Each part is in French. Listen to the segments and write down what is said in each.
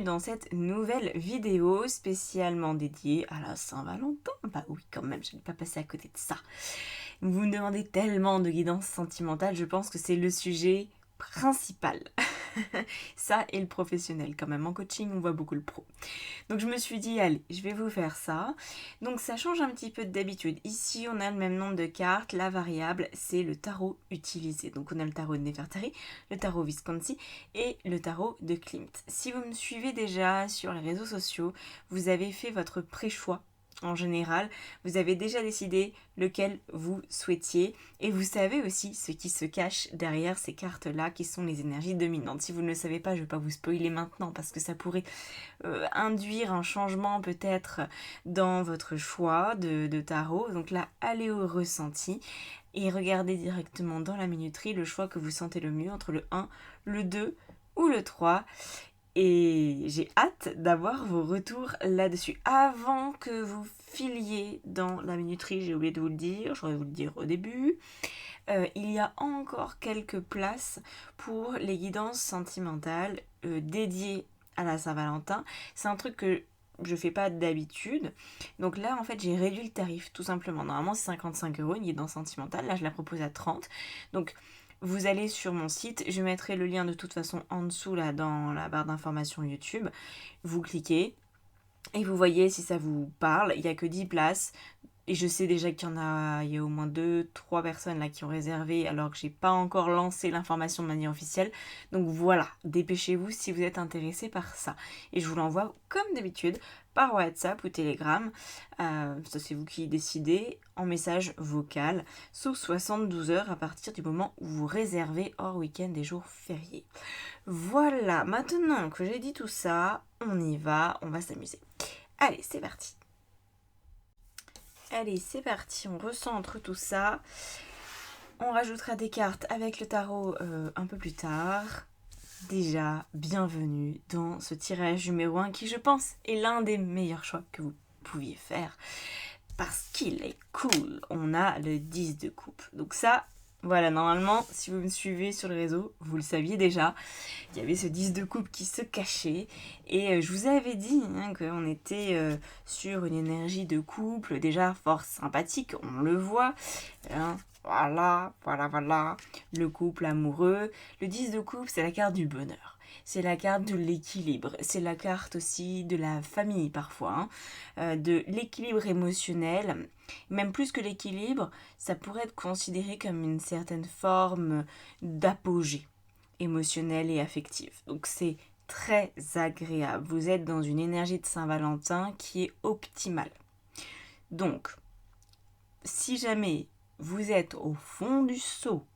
dans cette nouvelle vidéo spécialement dédiée à la Saint-Valentin. Bah oui, quand même, je ne vais pas passer à côté de ça. Vous me demandez tellement de guidance sentimentale, je pense que c'est le sujet principal. Ça et le professionnel quand même. En coaching, on voit beaucoup le pro. Donc je me suis dit, allez, je vais vous faire ça. Donc ça change un petit peu d'habitude. Ici, on a le même nombre de cartes. La variable, c'est le tarot utilisé. Donc on a le tarot de Nefertari, le tarot Visconti et le tarot de Klimt. Si vous me suivez déjà sur les réseaux sociaux, vous avez fait votre pré-choix. En général, vous avez déjà décidé lequel vous souhaitiez et vous savez aussi ce qui se cache derrière ces cartes-là qui sont les énergies dominantes. Si vous ne le savez pas, je ne vais pas vous spoiler maintenant parce que ça pourrait induire un changement peut-être dans votre choix de tarot. Donc là, allez au ressenti et regardez directement dans la minuterie le choix que vous sentez le mieux entre le 1, le 2 ou le 3. Et j'ai hâte d'avoir vos retours là-dessus. Avant que vous filiez dans la minuterie, j'ai oublié de vous le dire, j'aurais dû vous le dire au début, il y a encore quelques places pour les guidances sentimentales dédiées à la Saint-Valentin. C'est un truc que je fais pas d'habitude. Donc là, en fait, j'ai réduit le tarif, tout simplement. Normalement, c'est 55 € une guidance sentimentale. Là, je la propose à 30. Donc, vous allez sur mon site. Je mettrai le lien de toute façon en dessous, là, dans la barre d'informations YouTube. Vous cliquez et vous voyez si ça vous parle. Il n'y a que 10 places. Et je sais déjà qu'il il y a au moins 2-3 personnes là qui ont réservé alors que j'ai pas encore lancé l'information de manière officielle. Donc voilà, dépêchez-vous si vous êtes intéressé par ça. Et je vous l'envoie comme d'habitude par WhatsApp ou Telegram. Ça c'est vous qui décidez en message vocal sous 72 heures à partir du moment où vous réservez hors week-end et jours fériés. Voilà, maintenant que j'ai dit tout ça, on y va, on va s'amuser. Allez, c'est parti. Allez, c'est parti, on recentre tout ça. On rajoutera des cartes avec le tarot un peu plus tard. Déjà, bienvenue dans ce tirage numéro 1 qui, je pense, est l'un des meilleurs choix que vous pouviez faire. Parce qu'il est cool. On a le 10 de coupe. Donc ça, voilà, normalement, si vous me suivez sur le réseau, vous le saviez déjà. Il y avait ce 10 de coupe qui se cachait. Et je vous avais dit qu'on était sur une énergie de couple déjà fort sympathique, on le voit. Voilà. Le couple amoureux. Le 10 de coupe, c'est la carte du bonheur. C'est la carte de l'équilibre. C'est la carte aussi de la famille parfois. De l'équilibre émotionnel. Même plus que l'équilibre, ça pourrait être considéré comme une certaine forme d'apogée émotionnelle et affective. Donc c'est très agréable. Vous êtes dans une énergie de Saint-Valentin qui est optimale. Donc, si jamais vous êtes au fond du seau,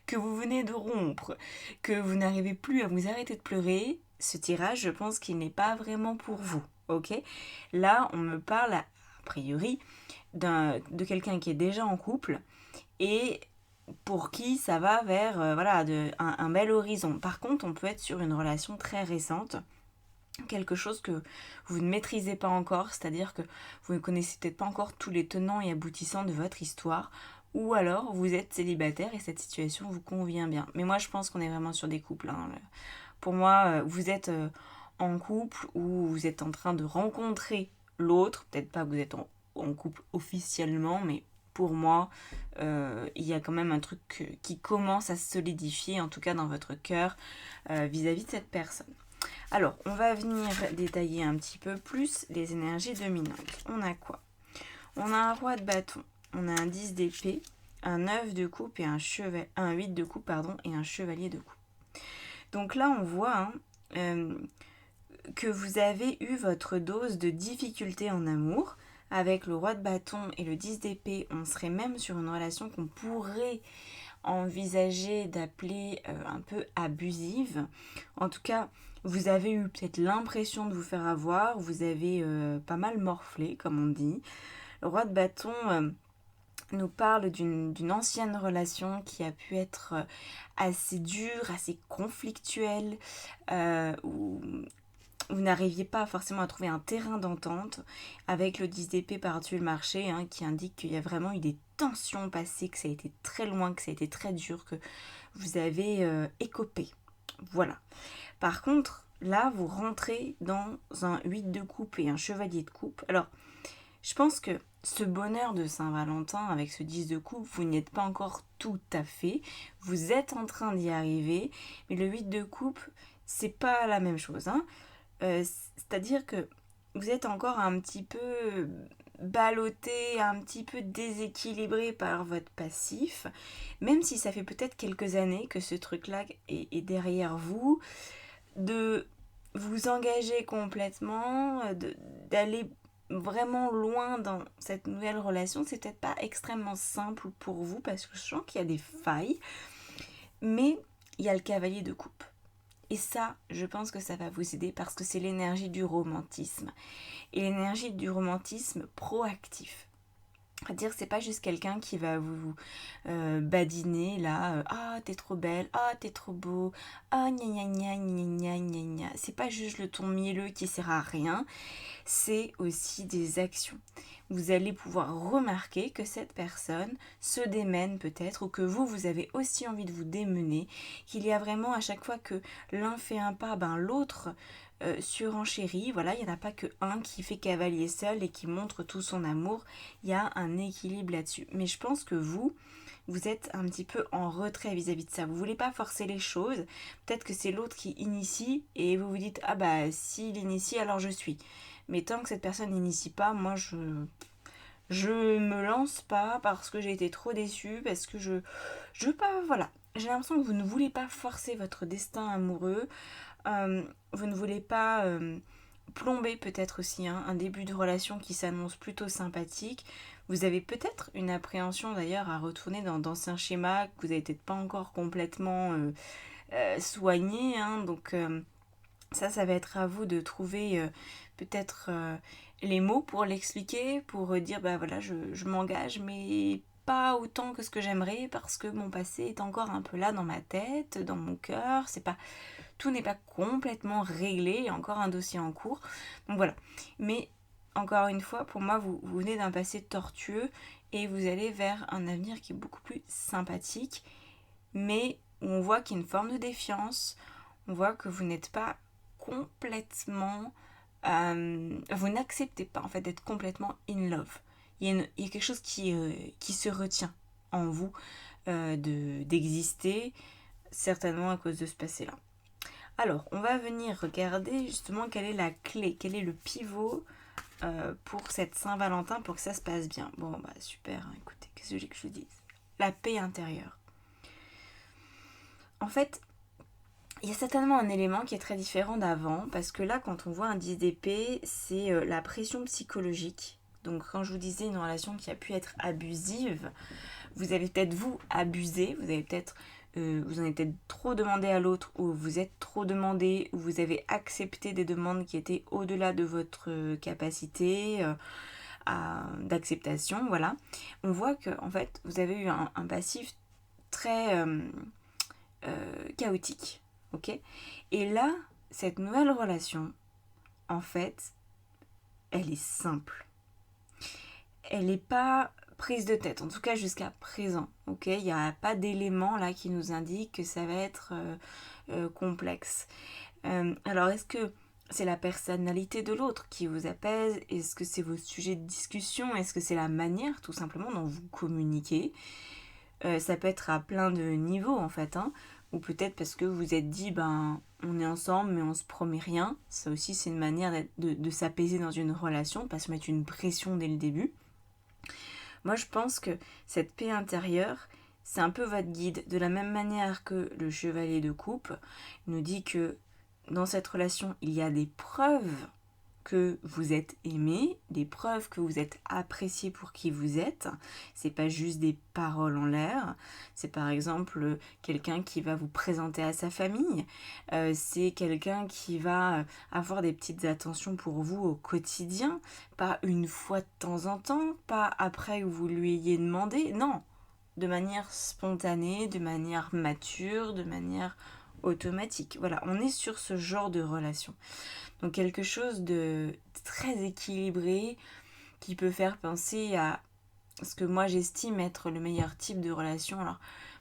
que vous venez de rompre, que vous n'arrivez plus à vous arrêter de pleurer, ce tirage, je pense qu'il n'est pas vraiment pour vous. Ok ? Là, on me parle, a priori, de quelqu'un qui est déjà en couple et pour qui ça va vers un bel horizon. Par contre, on peut être sur une relation très récente, quelque chose que vous ne maîtrisez pas encore, c'est-à-dire que vous ne connaissez peut-être pas encore tous les tenants et aboutissants de votre histoire, ou alors vous êtes célibataire et cette situation vous convient bien. Mais moi, je pense qu'on est vraiment sur des couples. Pour moi, vous êtes en couple ou vous êtes en train de rencontrer l'autre, peut-être pas que vous êtes en couple officiellement, mais pour moi, il y a quand même un truc qui commence à se solidifier, en tout cas dans votre cœur, vis-à-vis de cette personne. Alors, on va venir détailler un petit peu plus les énergies dominantes. On a quoi ? On a un roi de bâton, on a un 10 d'épée, un 9 de coupe et un 8 de coupe et un chevalier de coupe. Donc là, on voit que vous avez eu votre dose de difficulté en amour. Avec le roi de bâton et le 10 d'épée, on serait même sur une relation qu'on pourrait envisager d'appeler un peu abusive. En tout cas, vous avez eu peut-être l'impression de vous faire avoir, vous avez pas mal morflé, comme on dit. Le roi de bâton nous parle d'une ancienne relation qui a pu être assez dure, assez conflictuelle, où vous n'arriviez pas forcément à trouver un terrain d'entente, avec le 10 d'épée par-dessus le marché, qui indique qu'il y a vraiment eu des tensions passées, que ça a été très loin, que ça a été très dur, que vous avez écopé. Voilà. Par contre, là, vous rentrez dans un 8 de coupe et un chevalier de coupe. Alors, je pense que ce bonheur de Saint-Valentin avec ce 10 de coupe, vous n'y êtes pas encore tout à fait. Vous êtes en train d'y arriver, mais le 8 de coupe, c'est pas la même chose. Hein. C'est-à-dire que vous êtes encore un petit peu ballotté, un petit peu déséquilibré par votre passif, même si ça fait peut-être quelques années que ce truc-là est derrière vous, de vous engager complètement, d'aller vraiment loin dans cette nouvelle relation, c'est peut-être pas extrêmement simple pour vous parce que je sens qu'il y a des failles, mais il y a le cavalier de coupe. Et ça, je pense que ça va vous aider parce que c'est l'énergie du romantisme. Et l'énergie du romantisme proactif. C'est-à-dire que c'est pas juste quelqu'un qui va vous badiner là, ah t'es trop belle, ah t'es trop beau, ah gna gna gna gna gna gna gna. C'est pas juste le ton mielleux qui sert à rien, c'est aussi des actions. Vous allez pouvoir remarquer que cette personne se démène peut-être, ou que vous avez aussi envie de vous démener, qu'il y a vraiment à chaque fois que l'un fait un pas, l'autre surenchérit. Voilà, il n'y en a pas que un qui fait cavalier seul et qui montre tout son amour. Il y a un équilibre là-dessus. Mais je pense que vous êtes un petit peu en retrait vis-à-vis de ça. Vous voulez pas forcer les choses. Peut-être que c'est l'autre qui initie et vous vous dites ah bah s'il initie alors je suis. Mais tant que cette personne n'initie pas, moi je me lance pas parce que j'ai été trop déçue, parce que je veux pas, voilà. J'ai l'impression que vous ne voulez pas forcer votre destin amoureux. Vous ne voulez pas plomber peut-être aussi un début de relation qui s'annonce plutôt sympathique. Vous avez peut-être une appréhension d'ailleurs à retourner dans d'anciens schémas que vous n'avez peut-être pas encore complètement soignés. Hein, donc ça va être à vous de trouver peut-être les mots pour l'expliquer, pour dire bah voilà, je m'engage, mais pas autant que ce que j'aimerais parce que mon passé est encore un peu là dans ma tête, dans mon cœur. Tout n'est pas complètement réglé, il y a encore un dossier en cours. Donc voilà. Mais encore une fois, pour moi, vous venez d'un passé tortueux et vous allez vers un avenir qui est beaucoup plus sympathique, mais où on voit qu'il y a une forme de défiance, on voit que vous n'êtes pas complètement... vous n'acceptez pas en fait d'être complètement in love. Il y a quelque chose qui se retient en vous d'exister, certainement à cause de ce passé-là. Alors, on va venir regarder justement quelle est la clé, quel est le pivot pour cette Saint-Valentin pour que ça se passe bien. Bon, bah super, hein, écoutez, qu'est-ce que j'ai que je vous dise? La paix intérieure. En fait, il y a certainement un élément qui est très différent d'avant, parce que là, quand on voit un 10 d'épée, c'est la pression psychologique. Donc, quand je vous disais une relation qui a pu être abusive, vous avez peut-être vous abusé, vous avez peut-être vous en avez peut-être trop demandé à l'autre, ou vous êtes trop demandé, ou vous avez accepté des demandes qui étaient au-delà de votre capacité d'acceptation, voilà. On voit que en fait, vous avez eu un passif très chaotique, ok. Et là, cette nouvelle relation, en fait, elle est simple. Elle n'est pas prise de tête, en tout cas jusqu'à présent, ok. Il n'y a pas d'éléments là qui nous indiquent que ça va être complexe. Alors, est-ce que c'est la personnalité de l'autre qui vous apaise? Est-ce que c'est vos sujets de discussion? Est-ce que c'est la manière, tout simplement, dont vous communiquez? Ça peut être à plein de niveaux, en fait, hein. Ou peut-être parce que vous vous êtes dit, on est ensemble, mais on se promet rien. Ça aussi, c'est une manière de s'apaiser dans une relation, de pas se mettre une pression dès le début. Moi, je pense que cette paix intérieure, c'est un peu votre guide. De la même manière que le chevalier de coupe nous dit que dans cette relation, il y a des preuves que vous êtes aimé, des preuves que vous êtes apprécié pour qui vous êtes. C'est pas juste des paroles en l'air. C'est par exemple quelqu'un qui va vous présenter à sa famille. C'est quelqu'un qui va avoir des petites attentions pour vous au quotidien. Pas une fois de temps en temps, pas après que vous lui ayez demandé. Non, de manière spontanée, de manière mature, de manière automatique. Voilà, on est sur ce genre de relation. Donc quelque chose de très équilibré qui peut faire penser à ce que moi j'estime être le meilleur type de relation. Alors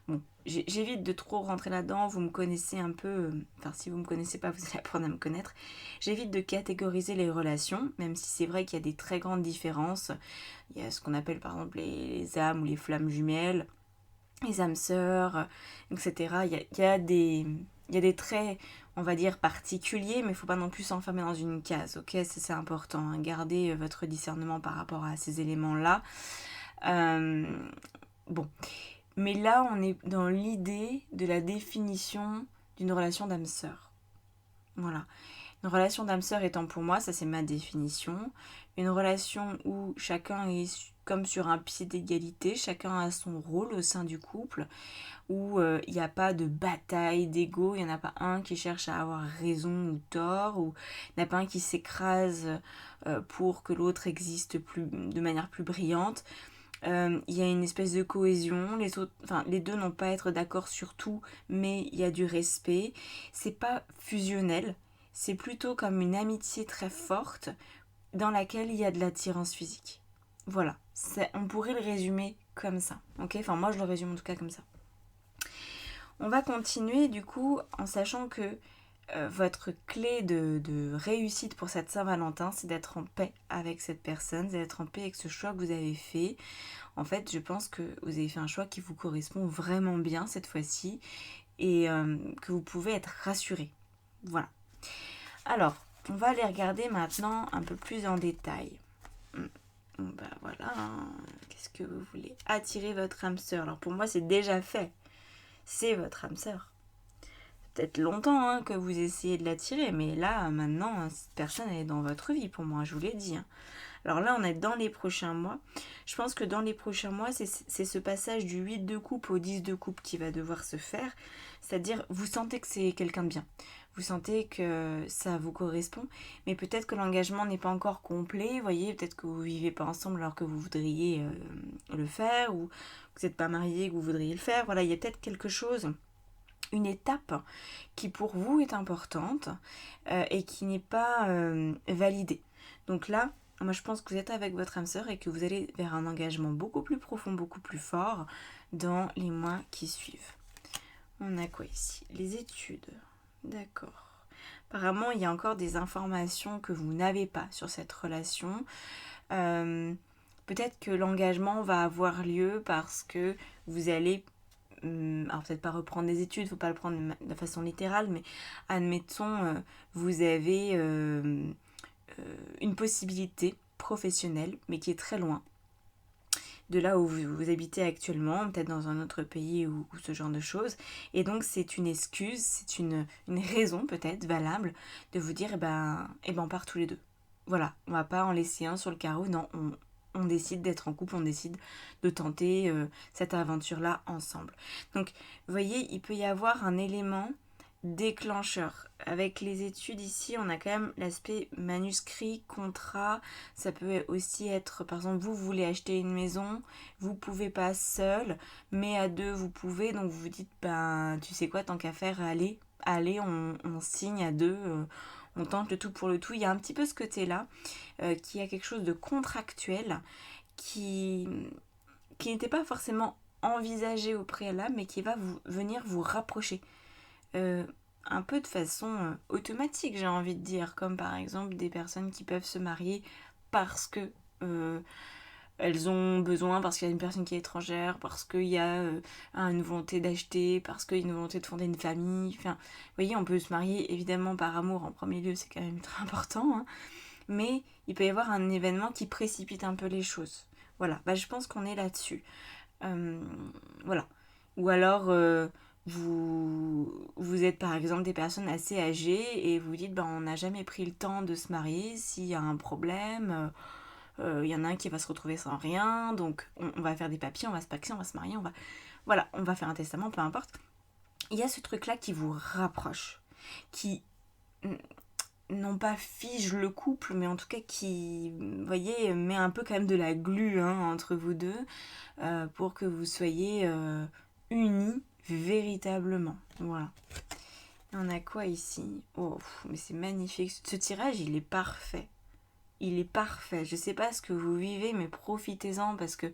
bon, j'évite de trop rentrer là-dedans, vous me connaissez un peu, enfin si vous me connaissez pas, vous allez apprendre à me connaître. J'évite de catégoriser les relations, même si c'est vrai qu'il y a des très grandes différences. Il y a ce qu'on appelle par exemple les âmes ou les flammes jumelles, les âmes sœurs, etc. Il y a des traits, on va dire, particuliers, mais il ne faut pas non plus s'enfermer dans une case, ok? C'est important, hein. Gardez votre discernement par rapport à ces éléments-là. Bon, mais là, on est dans l'idée de la définition d'une relation d'âme-sœur. Voilà. Une relation d'âme-sœur étant pour moi, ça c'est ma définition, une relation où chacun est comme sur un pied d'égalité, chacun a son rôle au sein du couple, où il n'y a pas de bataille d'ego, il n'y en a pas un qui cherche à avoir raison ou tort, ou il n'y en a pas un qui s'écrase pour que l'autre existe de manière plus brillante. Il y a une espèce de cohésion, les deux n'ont pas à être d'accord sur tout, mais il y a du respect. C'est pas fusionnel, c'est plutôt comme une amitié très forte dans laquelle il y a de l'attirance physique. Voilà, on pourrait le résumer comme ça, ok? Enfin moi je le résume en tout cas comme ça. On va continuer du coup en sachant que votre clé de réussite pour cette Saint-Valentin, c'est d'être en paix avec cette personne, c'est d'être en paix avec ce choix que vous avez fait. En fait, je pense que vous avez fait un choix qui vous correspond vraiment bien cette fois-ci et que vous pouvez être rassuré. Voilà. Alors, on va aller regarder maintenant un peu plus en détail. Bah voilà, qu'est-ce que vous voulez? Attirer votre âme sœur. Alors pour moi, c'est déjà fait. C'est votre âme sœur. Peut-être longtemps que vous essayez de l'attirer, mais là, maintenant, cette personne, elle est dans votre vie, pour moi, je vous l'ai dit. Alors là, on est dans les prochains mois. Je pense que dans les prochains mois, c'est ce passage du 8 de coupe au 10 de coupe qui va devoir se faire. C'est-à-dire, vous sentez que c'est quelqu'un de bien. Vous sentez que ça vous correspond, mais peut-être que l'engagement n'est pas encore complet. Vous voyez, peut-être que vous ne vivez pas ensemble alors que vous voudriez le faire, ou que vous n'êtes pas marié et que vous voudriez le faire. Voilà, il y a peut-être quelque chose, une étape qui pour vous est importante et qui n'est pas validée. Donc là, moi je pense que vous êtes avec votre âme sœur et que vous allez vers un engagement beaucoup plus profond, beaucoup plus fort dans les mois qui suivent. On a quoi ici? Les études. D'accord. Apparemment, il y a encore des informations que vous n'avez pas sur cette relation. Peut-être que l'engagement va avoir lieu parce que vous allez alors peut-être pas reprendre des études, faut pas le prendre de façon littérale, mais admettons, vous avez une possibilité professionnelle, mais qui est très loin de là où vous habitez actuellement, peut-être dans un autre pays ou ce genre de choses. Et donc c'est une excuse, c'est une raison peut-être valable de vous dire, on part tous les deux. Voilà, on va pas en laisser un sur le carreau, non, on décide d'être en couple, on décide de tenter cette aventure-là ensemble. Donc, vous voyez, il peut y avoir un élément déclencheur. Avec les études ici, on a quand même l'aspect manuscrit, contrat. Ça peut aussi être, par exemple, vous voulez acheter une maison, vous pouvez pas seul, mais à deux vous pouvez. Donc vous vous dites, tu sais quoi, tant qu'à faire, allez, on signe à deux. On tente le tout pour le tout. Il y a un petit peu ce côté-là, qui a quelque chose de contractuel, qui n'était pas forcément envisagé au préalable, mais qui va venir vous rapprocher. Un peu de façon automatique, j'ai envie de dire, comme par exemple des personnes qui peuvent se marier parce que elles ont besoin, parce qu'il y a une personne qui est étrangère, parce qu'il y a une volonté d'acheter, parce qu'il y a une volonté de fonder une famille. Enfin, vous voyez, on peut se marier évidemment par amour en premier lieu, c'est quand même très important, mais il peut y avoir un événement qui précipite un peu les choses. Voilà, je pense qu'on est là-dessus. Voilà. Ou alors, vous êtes par exemple des personnes assez âgées et vous dites, on n'a jamais pris le temps de se marier, s'il y a un problème, il y en a un qui va se retrouver sans rien, donc on va faire des papiers, on va se paxer, on va se marier, on va faire un testament, peu importe. Il y a ce truc-là qui vous rapproche, qui non pas fige le couple, mais en tout cas qui, vous voyez, met un peu quand même de la glu entre vous deux pour que vous soyez unis véritablement. Voilà. Et on a quoi ici? Oh, mais c'est magnifique. Ce tirage, il est parfait. Il est parfait. Je sais pas ce que vous vivez, mais profitez-en parce que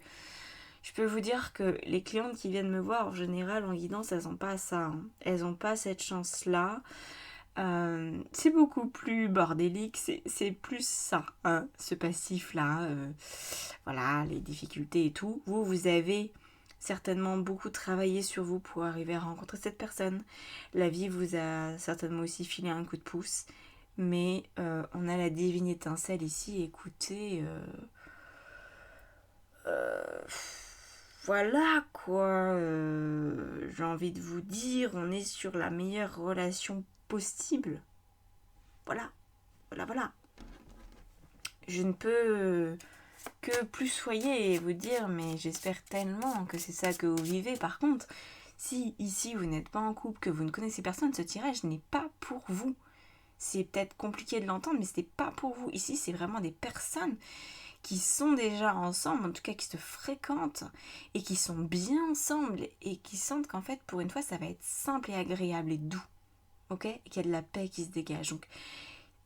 Je peux vous dire que les clientes qui viennent me voir en général en guidance, elles n'ont pas ça. Hein. Elles n'ont pas cette chance-là. C'est beaucoup plus bordélique, c'est plus ça, hein, ce passif-là. Voilà, les difficultés et tout. Vous avez certainement beaucoup travaillé sur vous pour arriver à rencontrer cette personne. La vie vous a certainement aussi filé un coup de pouce. Mais on a la divine étincelle ici, écoutez... voilà quoi, j'ai envie de vous dire, on est sur la meilleure relation possible. Voilà, voilà. Je ne peux que plus soyer et vous dire, mais j'espère tellement que c'est ça que vous vivez. Par contre, si ici vous n'êtes pas en couple, que vous ne connaissez personne, ce tirage n'est pas pour vous. C'est peut-être compliqué de l'entendre, mais ce n'est pas pour vous. Ici, c'est vraiment des personnes qui sont déjà ensemble, en tout cas qui se fréquentent et qui sont bien ensemble et qui sentent qu'en fait, pour une fois, ça va être simple et agréable et doux. Ok ? Et qu'il y a de la paix qui se dégage. Donc,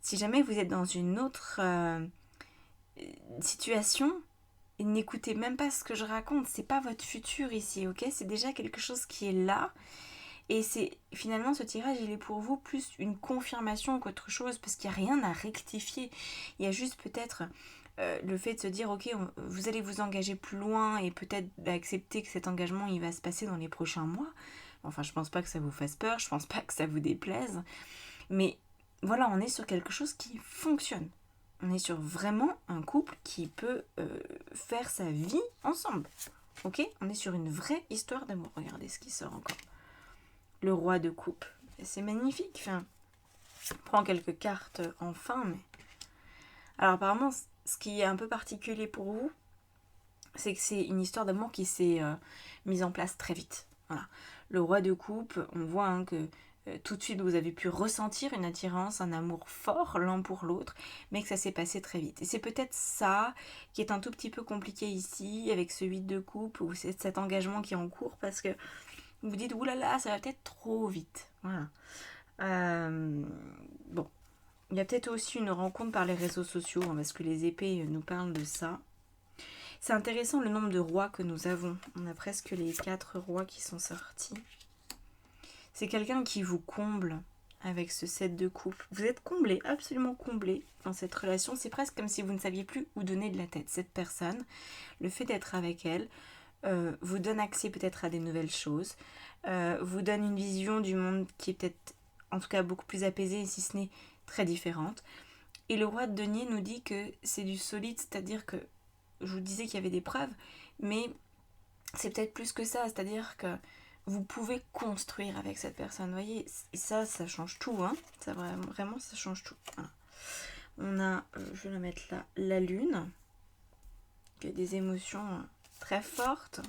si jamais vous êtes dans une autre situation, n'écoutez même pas ce que je raconte. C'est pas votre futur ici, ok ? C'est déjà quelque chose qui est là. Et c'est finalement ce tirage, il est pour vous plus une confirmation qu'autre chose, parce qu'il n'y a rien à rectifier. Il y a juste peut-être le fait de se dire, ok, vous allez vous engager plus loin et peut-être d'accepter que cet engagement, il va se passer dans les prochains mois. Enfin, je pense pas que ça vous fasse peur, je pense pas que ça vous déplaise. Mais voilà, on est sur quelque chose qui fonctionne. On est sur vraiment un couple qui peut faire sa vie ensemble. Ok ? On est sur une vraie histoire d'amour. Regardez ce qui sort encore. Le roi de coupe. C'est magnifique. Enfin, je prends quelques cartes enfin, mais... Alors apparemment, ce qui est un peu particulier pour vous, c'est que c'est une histoire d'amour qui s'est mise en place très vite. Voilà. Le roi de coupe, on voit hein, que tout de suite vous avez pu ressentir une attirance, un amour fort l'un pour l'autre, mais que ça s'est passé très vite. Et c'est peut-être ça qui est un tout petit peu compliqué ici, avec ce 8 de coupe, ou cet engagement qui est en cours, parce que vous dites, oulala, ça va peut-être trop vite. Voilà. Bon. Il y a peut-être aussi une rencontre par les réseaux sociaux, hein, parce que les épées nous parlent de ça. C'est intéressant le nombre de rois que nous avons. On a presque les 4 rois qui sont sortis. C'est quelqu'un qui vous comble avec ce 7 de coupe. Vous êtes comblé, absolument comblé dans cette relation. C'est presque comme si vous ne saviez plus où donner de la tête. Cette personne, le fait d'être avec elle, vous donne accès peut-être à des nouvelles choses, vous donne une vision du monde qui est peut-être, en tout cas, beaucoup plus apaisée, si ce n'est très différente. Et le roi de denier nous dit que c'est du solide, c'est-à-dire que, je vous disais qu'il y avait des preuves, mais c'est peut-être plus que ça, c'est-à-dire que vous pouvez construire avec cette personne, vous voyez, et ça change tout, hein, ça vraiment, ça change tout. Voilà. On a, je vais la mettre là, la lune, qui a des émotions très fortes,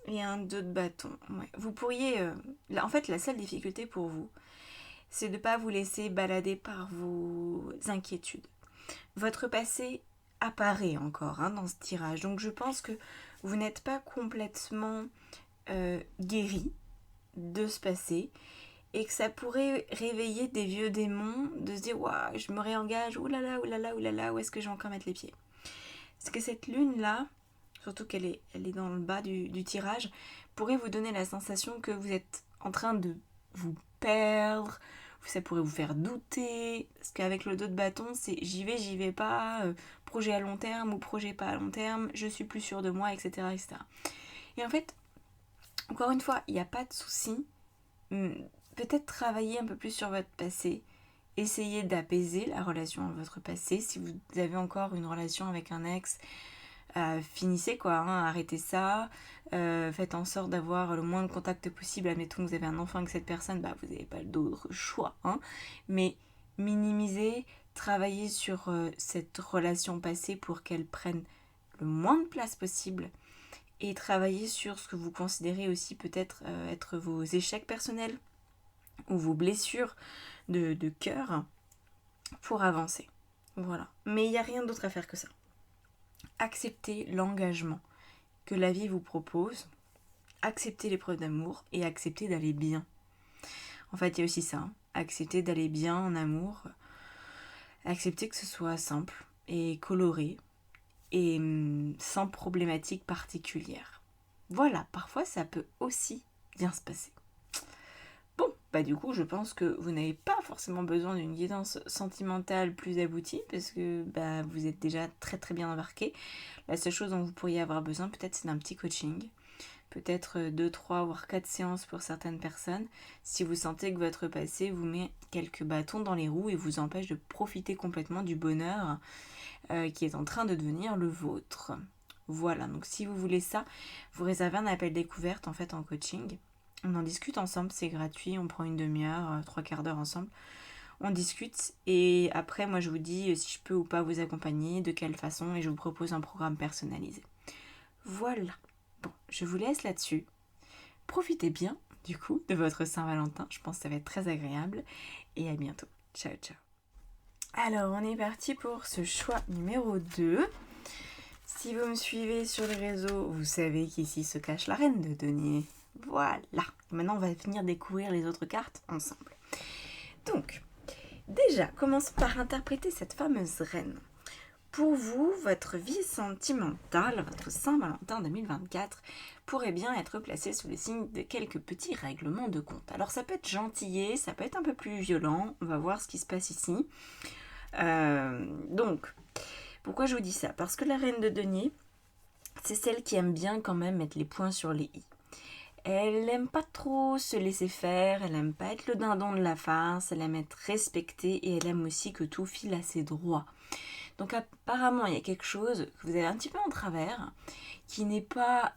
et un 2 de bâton. Ouais. Vous pourriez, en fait, la seule difficulté pour vous, c'est de ne pas vous laisser balader par vos inquiétudes. Votre passé apparaît encore hein, dans ce tirage, donc je pense que vous n'êtes pas complètement guéri de ce passé et que ça pourrait réveiller des vieux démons de se dire waouh, je me réengage, oulala, oulala, oulala, où est-ce que je vais encore mettre les pieds. Parce que cette lune là, surtout qu'elle est dans le bas du tirage, pourrait vous donner la sensation que vous êtes en train de vous perdre, ça pourrait vous faire douter, parce qu'avec le dos de bâton, c'est j'y vais pas, projet à long terme ou projet pas à long terme, je suis plus sûre de moi, etc. etc. Et en fait, encore une fois, il n'y a pas de souci, peut-être travailler un peu plus sur votre passé, essayez d'apaiser la relation à votre passé, si vous avez encore une relation avec un ex, finissez quoi, hein, arrêtez ça, faites en sorte d'avoir le moins de contact possible, admettons que vous avez un enfant avec cette personne, bah vous n'avez pas d'autre choix, hein, mais minimisez, travaillez sur cette relation passée pour qu'elle prenne le moins de place possible et travaillez sur ce que vous considérez aussi peut-être être vos échecs personnels ou vos blessures de cœur pour avancer. Voilà. Mais il n'y a rien d'autre à faire que ça. Acceptez l'engagement que la vie vous propose, acceptez l'épreuve d'amour et acceptez d'aller bien. En fait, il y a aussi ça, hein. Accepter d'aller bien en amour, accepter que ce soit simple et coloré et sans problématique particulière. Voilà, parfois ça peut aussi bien se passer. Bon, du coup, je pense que vous n'avez pas forcément besoin d'une guidance sentimentale plus aboutie parce que vous êtes déjà très très bien embarqué. La seule chose dont vous pourriez avoir besoin, peut-être, c'est d'un petit coaching. Peut-être 2, 3, voire 4 séances pour certaines personnes, si vous sentez que votre passé vous met quelques bâtons dans les roues et vous empêche de profiter complètement du bonheur qui est en train de devenir le vôtre. Voilà, donc si vous voulez ça, vous réservez un appel découverte en fait en coaching. On en discute ensemble, c'est gratuit, on prend une demi-heure, 3/4 d'heure ensemble. On discute et après moi je vous dis si je peux ou pas vous accompagner, de quelle façon, et je vous propose un programme personnalisé. Voilà. Bon, je vous laisse là-dessus. Profitez bien, du coup, de votre Saint-Valentin. Je pense que ça va être très agréable. Et à bientôt. Ciao, ciao. Alors, on est parti pour ce choix numéro 2. Si vous me suivez sur les réseaux, vous savez qu'ici se cache la reine de denier. Voilà. Maintenant, on va venir découvrir les autres cartes ensemble. Donc, déjà, commençons par interpréter cette fameuse reine. Pour vous, votre vie sentimentale, votre Saint-Valentin 2024, pourrait bien être placée sous le signe de quelques petits règlements de compte. Alors ça peut être gentillé, ça peut être un peu plus violent, on va voir ce qui se passe ici. Donc, pourquoi je vous dis ça? Parce que la reine de denier, c'est celle qui aime bien quand même mettre les points sur les i. Elle n'aime pas trop se laisser faire, elle n'aime pas être le dindon de la farce, elle aime être respectée et elle aime aussi que tout file assez droit. Donc apparemment, il y a quelque chose que vous avez un petit peu en travers, qui n'est pas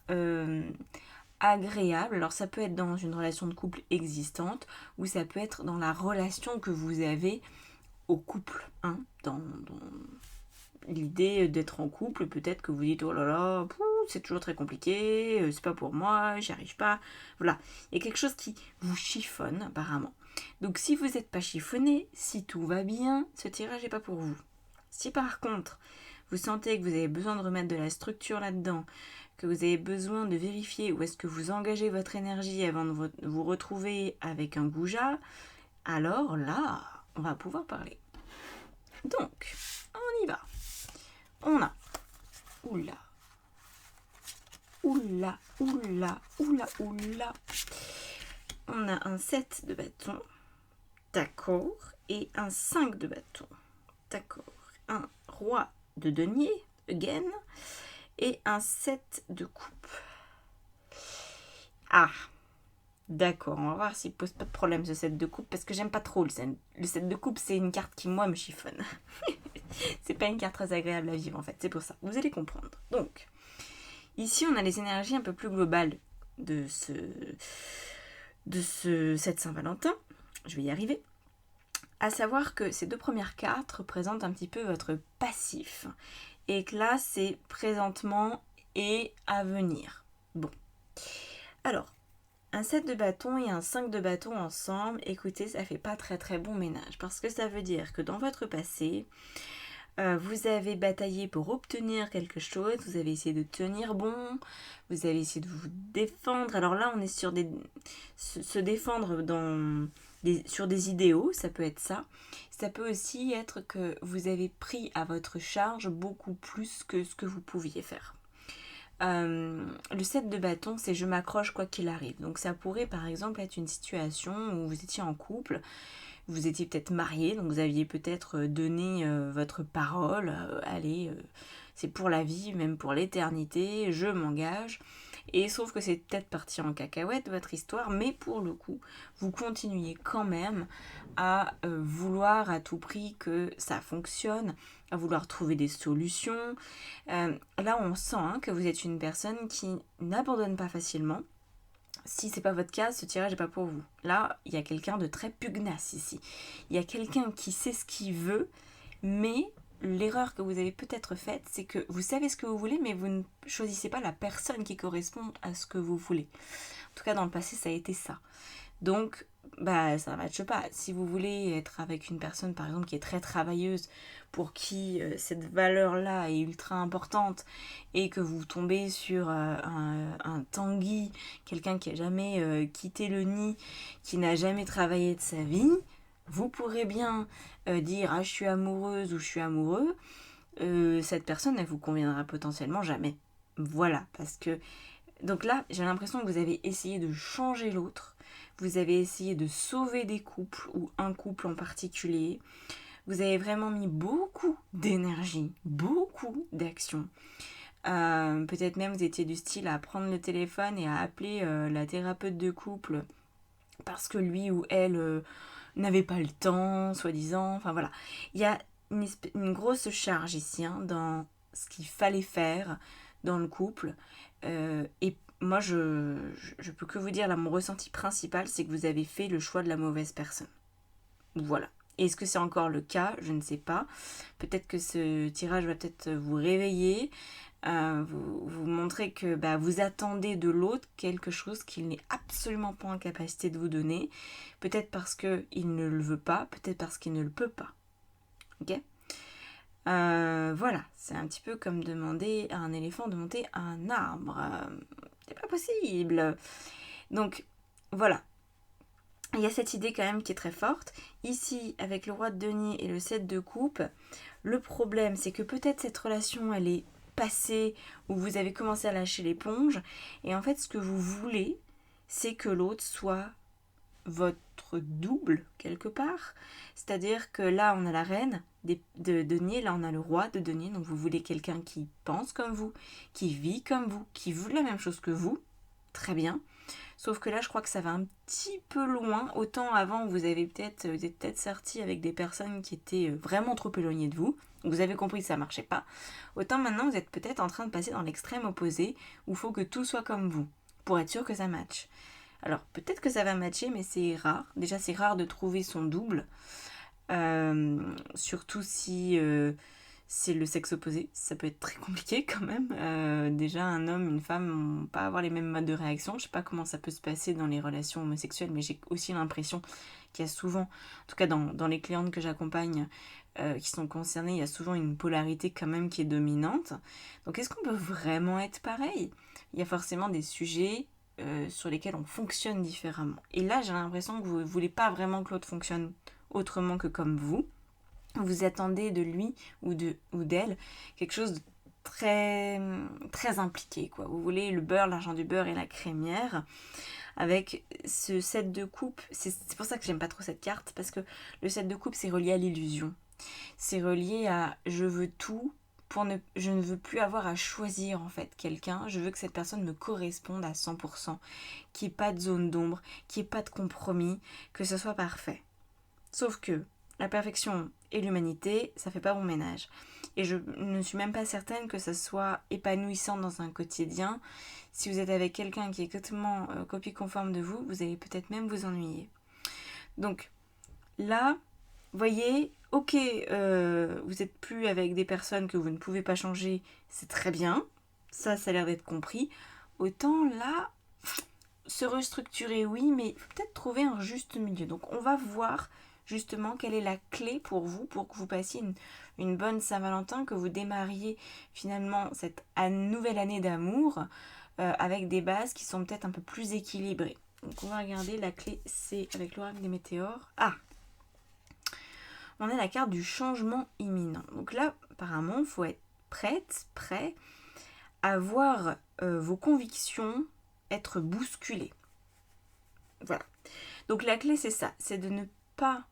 agréable. Alors ça peut être dans une relation de couple existante, ou ça peut être dans la relation que vous avez au couple. Dans l'idée d'être en couple, peut-être que vous dites « Oh là là, c'est toujours très compliqué, c'est pas pour moi, j'y arrive pas. » Voilà, il y a quelque chose qui vous chiffonne apparemment. Donc si vous n'êtes pas chiffonné, si tout va bien, ce tirage n'est pas pour vous. Si par contre, vous sentez que vous avez besoin de remettre de la structure là-dedans, que vous avez besoin de vérifier où est-ce que vous engagez votre énergie avant de vous retrouver avec un goujat, alors là, on va pouvoir parler. Donc, on y va. On a... Oula. Oula, oula, oula, oula. On a un 7 de bâton. D'accord. Et un 5 de bâton. D'accord. Un roi de denier, again, et un 7 de coupe. Ah, d'accord, on va voir s'il pose pas de problème ce 7 de coupe, parce que j'aime pas trop le 7 de coupe, c'est une carte qui, moi, me chiffonne. C'est pas une carte très agréable à vivre, en fait, c'est pour ça, vous allez comprendre. Donc, ici, on a les énergies un peu plus globales de cette Saint-Valentin. Je vais y arriver. À savoir que ces deux premières cartes représentent un petit peu votre passif. Et que là, c'est présentement et à venir. Bon. Alors, un 7 de bâton et un 5 de bâton ensemble, écoutez, ça fait pas très très bon ménage. Parce que ça veut dire que dans votre passé, vous avez bataillé pour obtenir quelque chose, vous avez essayé de tenir bon, vous avez essayé de vous défendre. Alors là, on est sur se défendre sur des idéaux, ça peut être ça. Ça peut aussi être que vous avez pris à votre charge beaucoup plus que ce que vous pouviez faire. Le 7 de bâton, c'est je m'accroche quoi qu'il arrive. Donc ça pourrait par exemple être une situation où vous étiez en couple, vous étiez peut-être marié, donc vous aviez peut-être donné votre parole, allez, c'est pour la vie, même pour l'éternité, je m'engage. Et sauf que c'est peut-être parti en cacahuète votre histoire, mais pour le coup, vous continuez quand même à vouloir à tout prix que ça fonctionne, à vouloir trouver des solutions. Là, on sent que vous êtes une personne qui n'abandonne pas facilement. Si c'est pas votre cas, ce tirage n'est pas pour vous. Là, il y a quelqu'un de très pugnace ici. Il y a quelqu'un qui sait ce qu'il veut, mais l'erreur que vous avez peut-être faite, c'est que vous savez ce que vous voulez, mais vous ne choisissez pas la personne qui correspond à ce que vous voulez. En tout cas, dans le passé, ça a été ça. Donc, ça ne matche pas. Si vous voulez être avec une personne, par exemple, qui est très travailleuse, pour qui cette valeur-là est ultra importante, et que vous tombez sur un Tanguy, quelqu'un qui n'a jamais quitté le nid, qui n'a jamais travaillé de sa vie, vous pourrez bien dire « Ah, je suis amoureuse » ou « Je suis amoureux », cette personne, elle vous conviendra potentiellement jamais. Voilà, parce que... Donc là, j'ai l'impression que vous avez essayé de changer l'autre, vous avez essayé de sauver des couples, ou un couple en particulier, vous avez vraiment mis beaucoup d'énergie, beaucoup d'action. Peut-être même vous étiez du style à prendre le téléphone et à appeler la thérapeute de couple parce que lui ou elle n'avait pas le temps, soi-disant. Enfin voilà, il y a une grosse charge ici dans ce qu'il fallait faire dans le couple. Et moi, je peux que vous dire, là, mon ressenti principal, c'est que vous avez fait le choix de la mauvaise personne. Voilà. Est-ce que c'est encore le cas? Je ne sais pas. Peut-être que ce tirage va peut-être vous réveiller, vous montrer que vous attendez de l'autre quelque chose qu'il n'est absolument pas en capacité de vous donner. Peut-être parce qu'il ne le veut pas, peut-être parce qu'il ne le peut pas. Ok? Voilà, c'est un petit peu comme demander à un éléphant de monter un arbre. C'est pas possible. Donc, voilà. Il y a cette idée quand même qui est très forte. Ici, avec le roi de denier et le 7 de coupe, le problème, c'est que peut-être cette relation, elle est passée, ou vous avez commencé à lâcher l'éponge, et en fait, ce que vous voulez, c'est que l'autre soit votre double, quelque part. C'est-à-dire que là, on a la reine de denier, là, on a le roi de denier, donc vous voulez quelqu'un qui pense comme vous, qui vit comme vous, qui veut la même chose que vous. Très bien. Sauf que là, je crois que ça va un petit peu loin. Autant avant, vous êtes peut-être sorti avec des personnes qui étaient vraiment trop éloignées de vous. Vous avez compris que ça marchait pas. Autant maintenant, vous êtes peut-être en train de passer dans l'extrême opposé, où il faut que tout soit comme vous, pour être sûr que ça matche. Alors, peut-être que ça va matcher, mais c'est rare. Déjà, c'est rare de trouver son double. Surtout si... c'est le sexe opposé, ça peut être très compliqué quand même. Déjà, un homme, une femme vont pas avoir les mêmes modes de réaction. Je sais pas comment ça peut se passer dans les relations homosexuelles, mais j'ai aussi l'impression qu'il y a souvent, en tout cas dans les clientes que j'accompagne qui sont concernées, il y a souvent une polarité quand même qui est dominante. Donc est-ce qu'on peut vraiment être pareil? Il y a forcément des sujets sur lesquels on fonctionne différemment. Et là, j'ai l'impression que vous ne voulez pas vraiment que l'autre fonctionne autrement que comme vous. Vous attendez de lui ou d'elle quelque chose de très, très impliqué, quoi. Vous voulez le beurre, l'argent du beurre et la crémière. Avec ce 7 de coupe, c'est pour ça que j'aime pas trop cette carte, parce que le 7 de coupe, c'est relié à l'illusion. C'est relié à je veux tout, je ne veux plus avoir à choisir en fait quelqu'un, je veux que cette personne me corresponde à 100%, qu'il n'y ait pas de zone d'ombre, qu'il n'y ait pas de compromis, que ce soit parfait. Sauf que la perfection et l'humanité, ça fait pas bon ménage. Et je ne suis même pas certaine que ça soit épanouissant dans un quotidien. Si vous êtes avec quelqu'un qui est complètement copie conforme de vous, vous allez peut-être même vous ennuyer. Donc là, voyez, ok, vous n'êtes plus avec des personnes que vous ne pouvez pas changer, c'est très bien. Ça a l'air d'être compris. Autant là, se restructurer, oui, mais il faut peut-être trouver un juste milieu. Donc on va voir justement quelle est la clé pour vous, pour que vous passiez une bonne Saint-Valentin, que vous démarriez finalement cette nouvelle année d'amour avec des bases qui sont peut-être un peu plus équilibrées. Donc on va regarder, la clé c'est avec l'oracle des météores. Ah, on a la carte du changement imminent. Donc là, apparemment, il faut être prêt à voir vos convictions être bousculées. Voilà. Donc la clé c'est ça, c'est de ne pas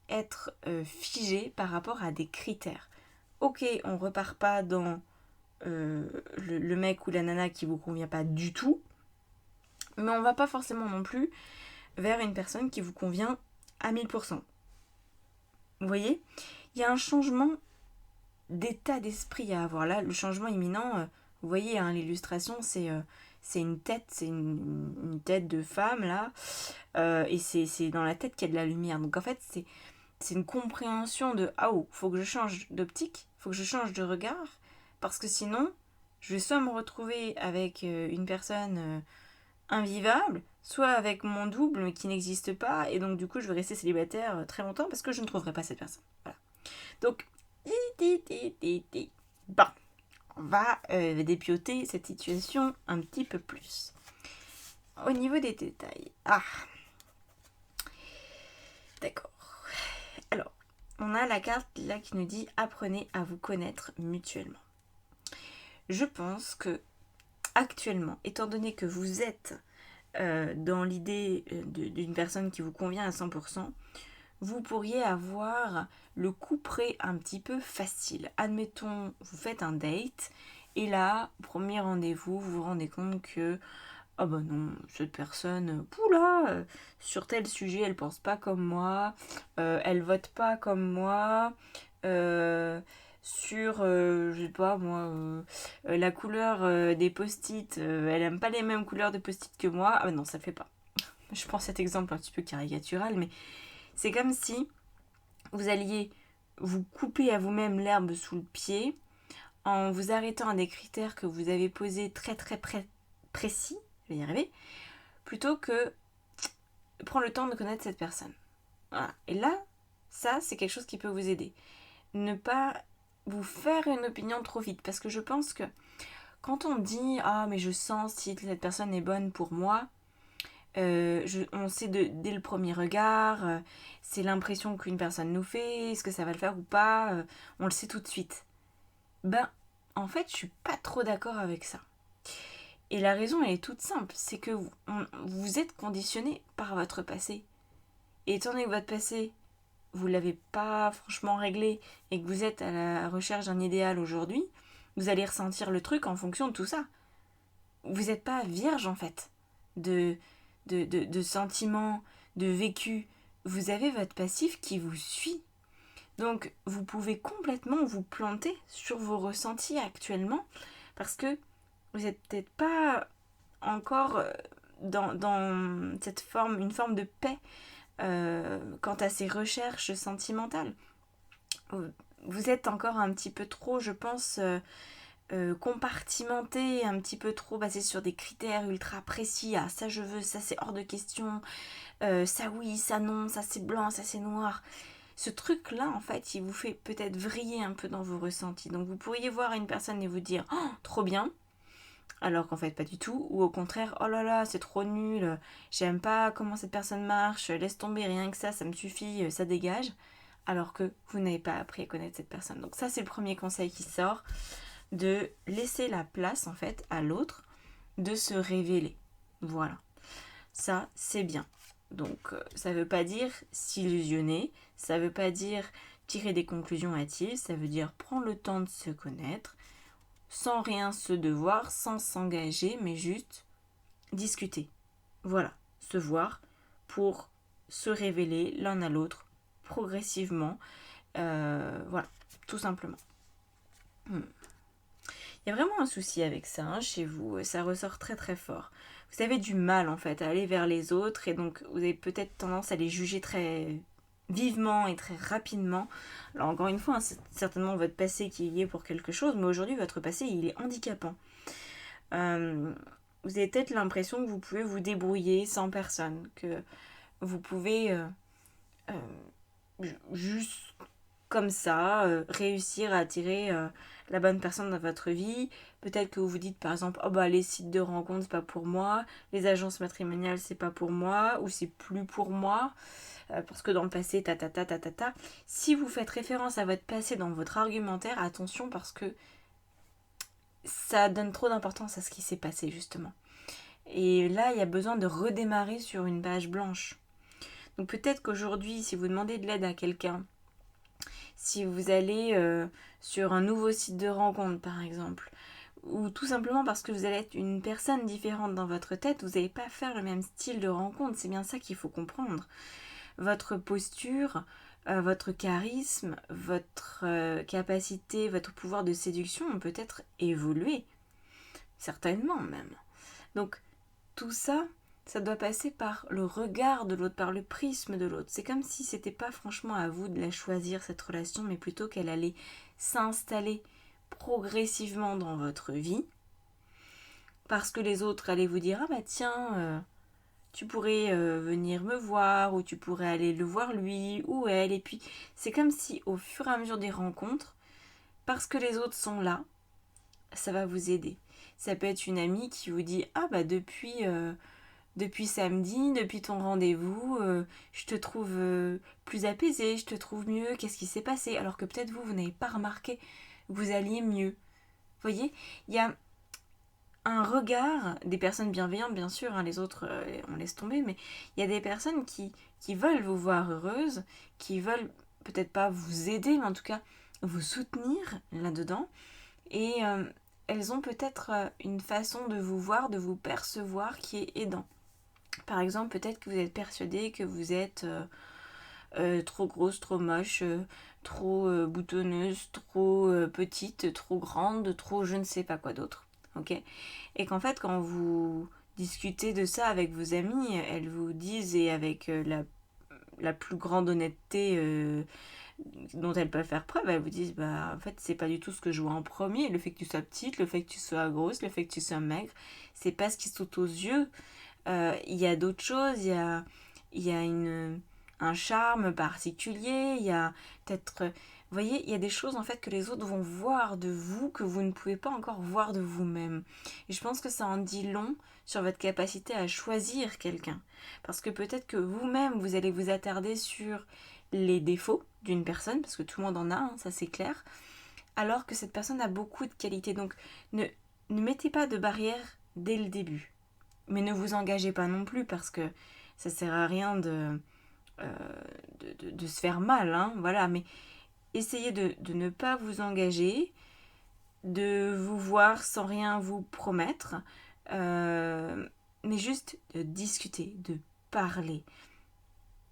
être figé par rapport à des critères. Ok, on repart pas dans le mec ou la nana qui vous convient pas du tout, mais on va pas forcément non plus vers une personne qui vous convient à 1000%. Vous voyez, il y a un changement d'état d'esprit à avoir là. Le changement imminent, vous voyez, l'illustration, c'est une tête, c'est une tête de femme là, et c'est dans la tête qu'il y a de la lumière. Donc en fait, c'est une compréhension de ah oh, faut que je change d'optique, faut que je change de regard, parce que sinon, je vais soit me retrouver avec une personne invivable, soit avec mon double mais qui n'existe pas, et donc du coup je vais rester célibataire très longtemps parce que je ne trouverai pas cette personne. Voilà. Donc, bon, on va dépioter cette situation un petit peu plus. Au niveau des détails. Ah, d'accord. Alors, on a la carte là qui nous dit apprenez à vous connaître mutuellement. Je pense que actuellement, étant donné que vous êtes dans l'idée d'une personne qui vous convient à 100%, vous pourriez avoir le coup près un petit peu facile. Admettons, vous faites un date et là, premier rendez-vous, vous vous rendez compte que ah bah non, cette personne, poula, sur tel sujet, elle pense pas comme moi, elle vote pas comme moi, sur, je sais pas moi, la couleur des post-it, elle aime pas les mêmes couleurs de post-it que moi. Ah bah non, ça le fait pas. Je prends cet exemple un petit peu caricatural, mais c'est comme si vous alliez vous couper à vous-même l'herbe sous le pied en vous arrêtant à des critères que vous avez posés très très précis, je vais y arriver, plutôt que prendre le temps de connaître cette personne. Voilà. Et là, ça, c'est quelque chose qui peut vous aider. Ne pas vous faire une opinion trop vite, parce que je pense que quand on dit « Ah, mais je sens si cette personne est bonne pour moi », on sait dès le premier regard, c'est l'impression qu'une personne nous fait, est-ce que ça va le faire ou pas, on le sait tout de suite. Ben, en fait, je suis pas trop d'accord avec ça. Et la raison, elle est toute simple, c'est que vous êtes conditionné par votre passé. Et étant donné que votre passé, vous ne l'avez pas franchement réglé et que vous êtes à la recherche d'un idéal aujourd'hui, vous allez ressentir le truc en fonction de tout ça. Vous n'êtes pas vierge en fait de sentiments, de vécu. Vous avez votre passif qui vous suit. Donc vous pouvez complètement vous planter sur vos ressentis actuellement parce que vous n'êtes peut-être pas encore dans cette forme, une forme de paix quant à ces recherches sentimentales. Vous êtes encore un petit peu trop, je pense, compartimenté, un petit peu trop basé sur des critères ultra précis. Ah, ça je veux, ça c'est hors de question, ça oui, ça non, ça c'est blanc, ça c'est noir. Ce truc-là, en fait, il vous fait peut-être vriller un peu dans vos ressentis. Donc vous pourriez voir une personne et vous dire oh, trop bien, alors qu'en fait pas du tout, ou au contraire oh là là c'est trop nul, j'aime pas comment cette personne marche, laisse tomber, rien que ça me suffit, ça dégage, alors que vous n'avez pas appris à connaître cette personne. Donc ça c'est le premier conseil qui sort, de laisser la place en fait à l'autre de se révéler. Voilà, ça c'est bien. Donc ça veut pas dire s'illusionner, ça veut pas dire tirer des conclusions hâtives, ça veut dire prendre le temps de se connaître, sans rien se devoir, sans s'engager, mais juste discuter. Voilà, se voir pour se révéler l'un à l'autre progressivement. Voilà, tout simplement. Il y a vraiment un souci avec ça hein, chez vous, ça ressort très très fort. Vous avez du mal en fait à aller vers les autres et donc vous avez peut-être tendance à les juger très vivement et très rapidement. Alors encore une fois, hein, c'est certainement votre passé qui y est pour quelque chose, mais aujourd'hui votre passé il est handicapant. Vous avez peut-être l'impression que vous pouvez vous débrouiller sans personne, que vous pouvez juste comme ça réussir à attirer la bonne personne dans votre vie. Peut-être que vous vous dites par exemple oh bah les sites de rencontres c'est pas pour moi, les agences matrimoniales c'est pas pour moi, ou c'est plus pour moi parce que dans le passé ta. Si vous faites référence à votre passé dans votre argumentaire, attention parce que ça donne trop d'importance à ce qui s'est passé justement. Et là il y a besoin de redémarrer sur une page blanche. Donc peut-être qu'aujourd'hui si vous demandez de l'aide à quelqu'un, si vous allez sur un nouveau site de rencontre par exemple, ou tout simplement parce que vous allez être une personne différente dans votre tête, vous n'allez pas faire le même style de rencontre, c'est bien ça qu'il faut comprendre. Votre posture, votre charisme, votre capacité, votre pouvoir de séduction ont peut-être évolué, certainement même. Donc tout ça, ça doit passer par le regard de l'autre, par le prisme de l'autre. C'est comme si c'était pas franchement à vous de la choisir cette relation, mais plutôt qu'elle allait s'installer progressivement dans votre vie, parce que les autres allaient vous dire ah bah tiens tu pourrais venir me voir, ou tu pourrais aller le voir lui ou elle, et puis c'est comme si au fur et à mesure des rencontres, parce que les autres sont là, ça va vous aider. Ça peut être une amie qui vous dit ah bah depuis depuis samedi, depuis ton rendez-vous, je te trouve plus apaisée, je te trouve mieux, qu'est-ce qui s'est passé? Alors que peut-être vous n'avez pas remarqué que vous alliez mieux. Vous voyez, il y a un regard des personnes bienveillantes, bien sûr, hein, les autres, on laisse tomber, mais il y a des personnes qui veulent vous voir heureuse, qui veulent peut-être pas vous aider, mais en tout cas vous soutenir là-dedans. Et elles ont peut-être une façon de vous voir, de vous percevoir qui est aidant. Par exemple, peut-être que vous êtes persuadé que vous êtes trop grosse, trop moche, trop boutonneuse, trop petite, trop grande, trop je ne sais pas quoi d'autre. Ok. Et qu'en fait, quand vous discutez de ça avec vos amis, elles vous disent, et avec la plus grande honnêteté dont elles peuvent faire preuve, elles vous disent bah en fait c'est pas du tout ce que je vois en premier, le fait que tu sois petite, le fait que tu sois grosse, le fait que tu sois maigre, c'est pas ce qui saute aux yeux. Il y a d'autres choses, il y a un charme particulier, il y a peut-être, vous voyez, il y a des choses en fait que les autres vont voir de vous que vous ne pouvez pas encore voir de vous-même. Et je pense que ça en dit long sur votre capacité à choisir quelqu'un. Parce que peut-être que vous-même, vous allez vous attarder sur les défauts d'une personne, parce que tout le monde en a, hein, ça c'est clair, alors que cette personne a beaucoup de qualités. Donc ne mettez pas de barrière dès le début. Mais ne vous engagez pas non plus, parce que ça sert à rien de se faire mal, hein, voilà. Mais essayez de ne pas vous engager, de vous voir sans rien vous promettre, mais juste de discuter, de parler.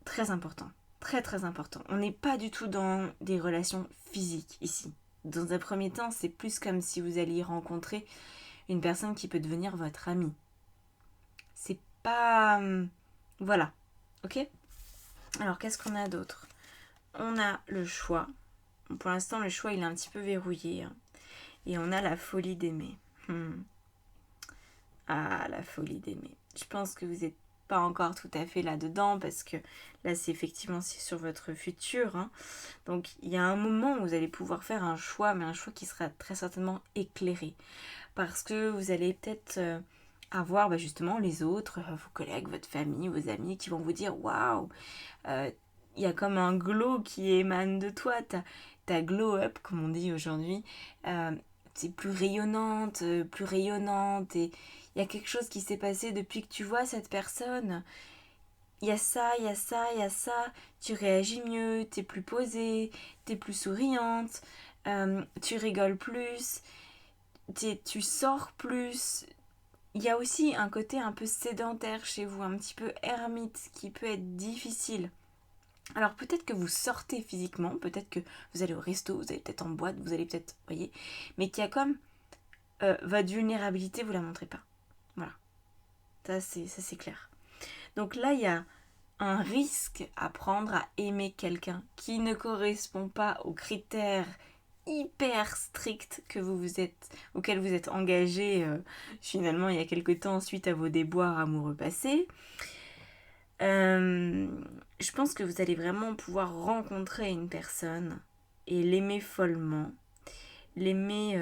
Très important, très très important. On n'est pas du tout dans des relations physiques ici. Dans un premier temps, c'est plus comme si vous alliez rencontrer une personne qui peut devenir votre amie. C'est pas... Voilà, ok? Alors, qu'est-ce qu'on a d'autre? On a le choix. Pour l'instant, le choix, il est un petit peu verrouillé, hein. Et on a la folie d'aimer. Ah, la folie d'aimer. Je pense que vous n'êtes pas encore tout à fait là-dedans, parce que là, c'est effectivement sur votre futur, hein. Donc, il y a un moment où vous allez pouvoir faire un choix, mais un choix qui sera très certainement éclairé. Parce que vous allez peut-être avoir justement les autres, vos collègues, votre famille, vos amis, qui vont vous dire « Waouh, il y a comme un glow qui émane de toi, ta glow up, comme on dit aujourd'hui, c'est plus rayonnante, et il y a quelque chose qui s'est passé depuis que tu vois cette personne. Il y a ça, il y a ça, il y a ça. Tu réagis mieux, t'es plus posée, t'es plus souriante, tu rigoles plus, tu sors plus. » Il y a aussi un côté un peu sédentaire chez vous, un petit peu ermite, qui peut être difficile. Alors peut-être que vous sortez physiquement, peut-être que vous allez au resto, vous allez peut-être en boîte, vous allez peut-être, voyez, mais qu'il y a comme votre vulnérabilité, vous la montrez pas. Voilà, ça c'est clair. Donc là, il y a un risque à prendre à aimer quelqu'un qui ne correspond pas aux critères hyper stricts auxquels vous êtes engagé finalement il y a quelque temps suite à vos déboires amoureux passés. Je pense que vous allez vraiment pouvoir rencontrer une personne et l'aimer follement, l'aimer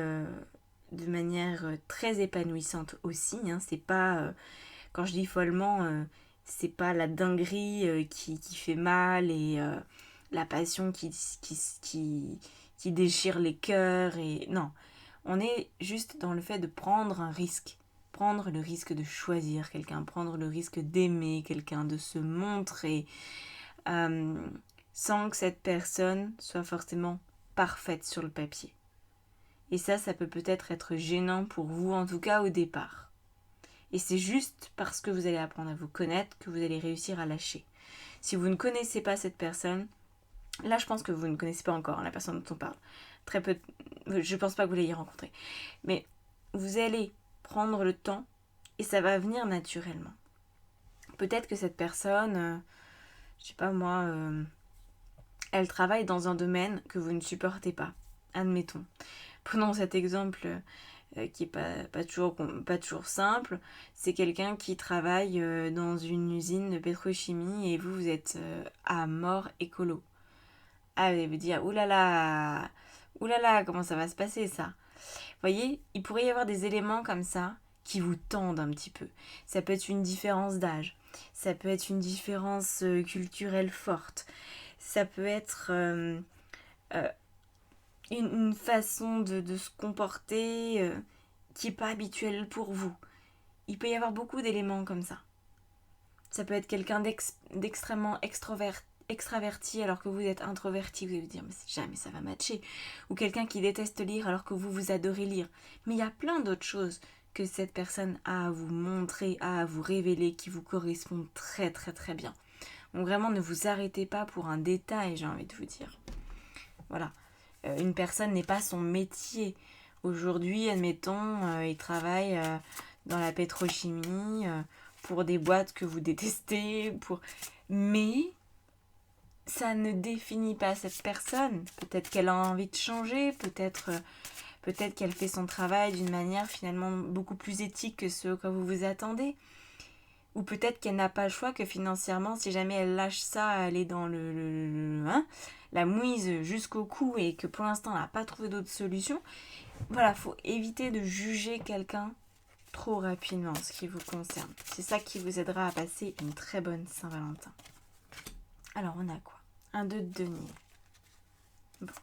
de manière très épanouissante aussi, hein. C'est pas, quand je dis follement, c'est pas la dinguerie qui fait mal, et la passion qui déchire les cœurs, et non, on est juste dans le fait de prendre un risque. Prendre le risque de choisir quelqu'un, prendre le risque d'aimer quelqu'un, de se montrer, sans que cette personne soit forcément parfaite sur le papier. Et ça peut-être être gênant pour vous, en tout cas au départ. Et c'est juste parce que vous allez apprendre à vous connaître que vous allez réussir à lâcher. Si vous ne connaissez pas cette personne, là je pense que vous ne connaissez pas encore la personne dont on parle. Très peu, je pense pas que vous l'ayez rencontrée. Mais vous allez prendre le temps et ça va venir naturellement. Peut-être que cette personne, je sais pas moi, elle travaille dans un domaine que vous ne supportez pas. Admettons. Prenons cet exemple qui est pas toujours simple. C'est quelqu'un qui travaille dans une usine de pétrochimie, et vous êtes à mort écolo. Ah, vous allez vous dire, oulala, comment ça va se passer ça? Vous voyez, il pourrait y avoir des éléments comme ça qui vous tendent un petit peu. Ça peut être une différence d'âge, ça peut être une différence culturelle forte, ça peut être une façon de se comporter qui n'est pas habituelle pour vous. Il peut y avoir beaucoup d'éléments comme ça. Ça peut être quelqu'un d'extrêmement extraverti alors que vous êtes introverti. Vous allez vous dire, mais jamais ça va matcher. Ou quelqu'un qui déteste lire alors que vous adorez lire. Mais il y a plein d'autres choses que cette personne a à vous montrer, a à vous révéler, qui vous correspondent très très très bien. Donc vraiment, ne vous arrêtez pas pour un détail, j'ai envie de vous dire. Voilà. Une personne n'est pas son métier. Aujourd'hui, admettons, il travaille dans la pétrochimie, pour des boîtes que vous détestez, mais ça ne définit pas cette personne. Peut-être qu'elle a envie de changer, peut-être qu'elle fait son travail d'une manière finalement beaucoup plus éthique que ce que vous vous attendez. Ou peut-être qu'elle n'a pas le choix, que financièrement, si jamais elle lâche ça, elle est dans la mouise jusqu'au cou et que pour l'instant elle n'a pas trouvé d'autre solution. Voilà, faut éviter de juger quelqu'un trop rapidement en ce qui vous concerne. C'est ça qui vous aidera à passer une très bonne Saint-Valentin. Alors on a quoi? Un 2 de denier. Bon.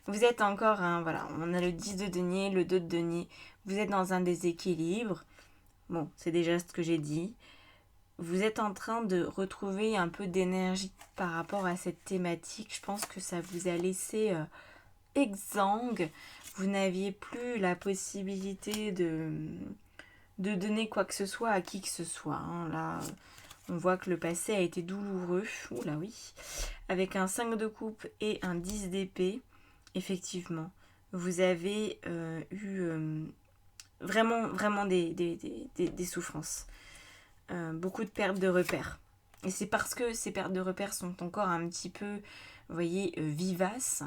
Vous êtes encore, on a le 10 de denier, le 2 de denier. Vous êtes dans un déséquilibre. Bon, c'est déjà ce que j'ai dit. Vous êtes en train de retrouver un peu d'énergie par rapport à cette thématique. Je pense que ça vous a laissé exsangue. Vous n'aviez plus la possibilité de donner quoi que ce soit à qui que ce soit. Hein. Là, on voit que le passé a été douloureux. Oula oui. Avec un 5 de coupe et un 10 d'épée, effectivement, vous avez eu vraiment des souffrances. Beaucoup de pertes de repères. Et c'est parce que ces pertes de repères sont encore un petit peu, vous voyez, vivaces,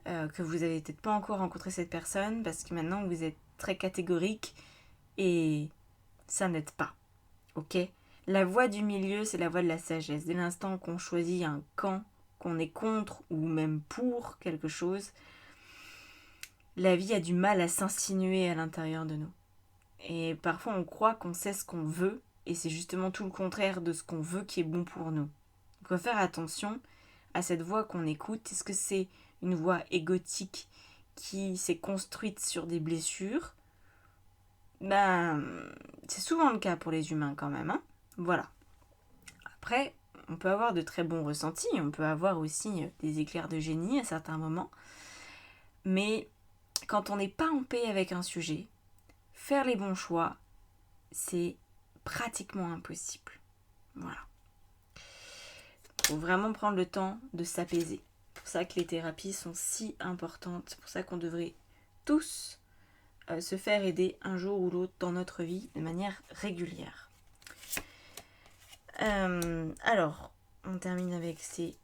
que vous n'avez peut-être pas encore rencontré cette personne, parce que maintenant vous êtes très catégorique et ça n'aide pas. Ok ? La voie du milieu, c'est la voie de la sagesse. Dès l'instant qu'on choisit un camp, qu'on est contre ou même pour quelque chose, la vie a du mal à s'insinuer à l'intérieur de nous. Et parfois on croit qu'on sait ce qu'on veut, et c'est justement tout le contraire de ce qu'on veut qui est bon pour nous. Il faut faire attention à cette voix qu'on écoute. Est-ce que c'est une voix égotique qui s'est construite sur des blessures? C'est souvent le cas pour les humains quand même. Hein, voilà. Après, on peut avoir de très bons ressentis, on peut avoir aussi des éclairs de génie à certains moments. Mais quand on n'est pas en paix avec un sujet, faire les bons choix, c'est pratiquement impossible. Voilà. Il faut vraiment prendre le temps de s'apaiser. C'est pour ça que les thérapies sont si importantes. C'est pour ça qu'on devrait tous se faire aider un jour ou l'autre dans notre vie de manière régulière. Alors, on termine avec ces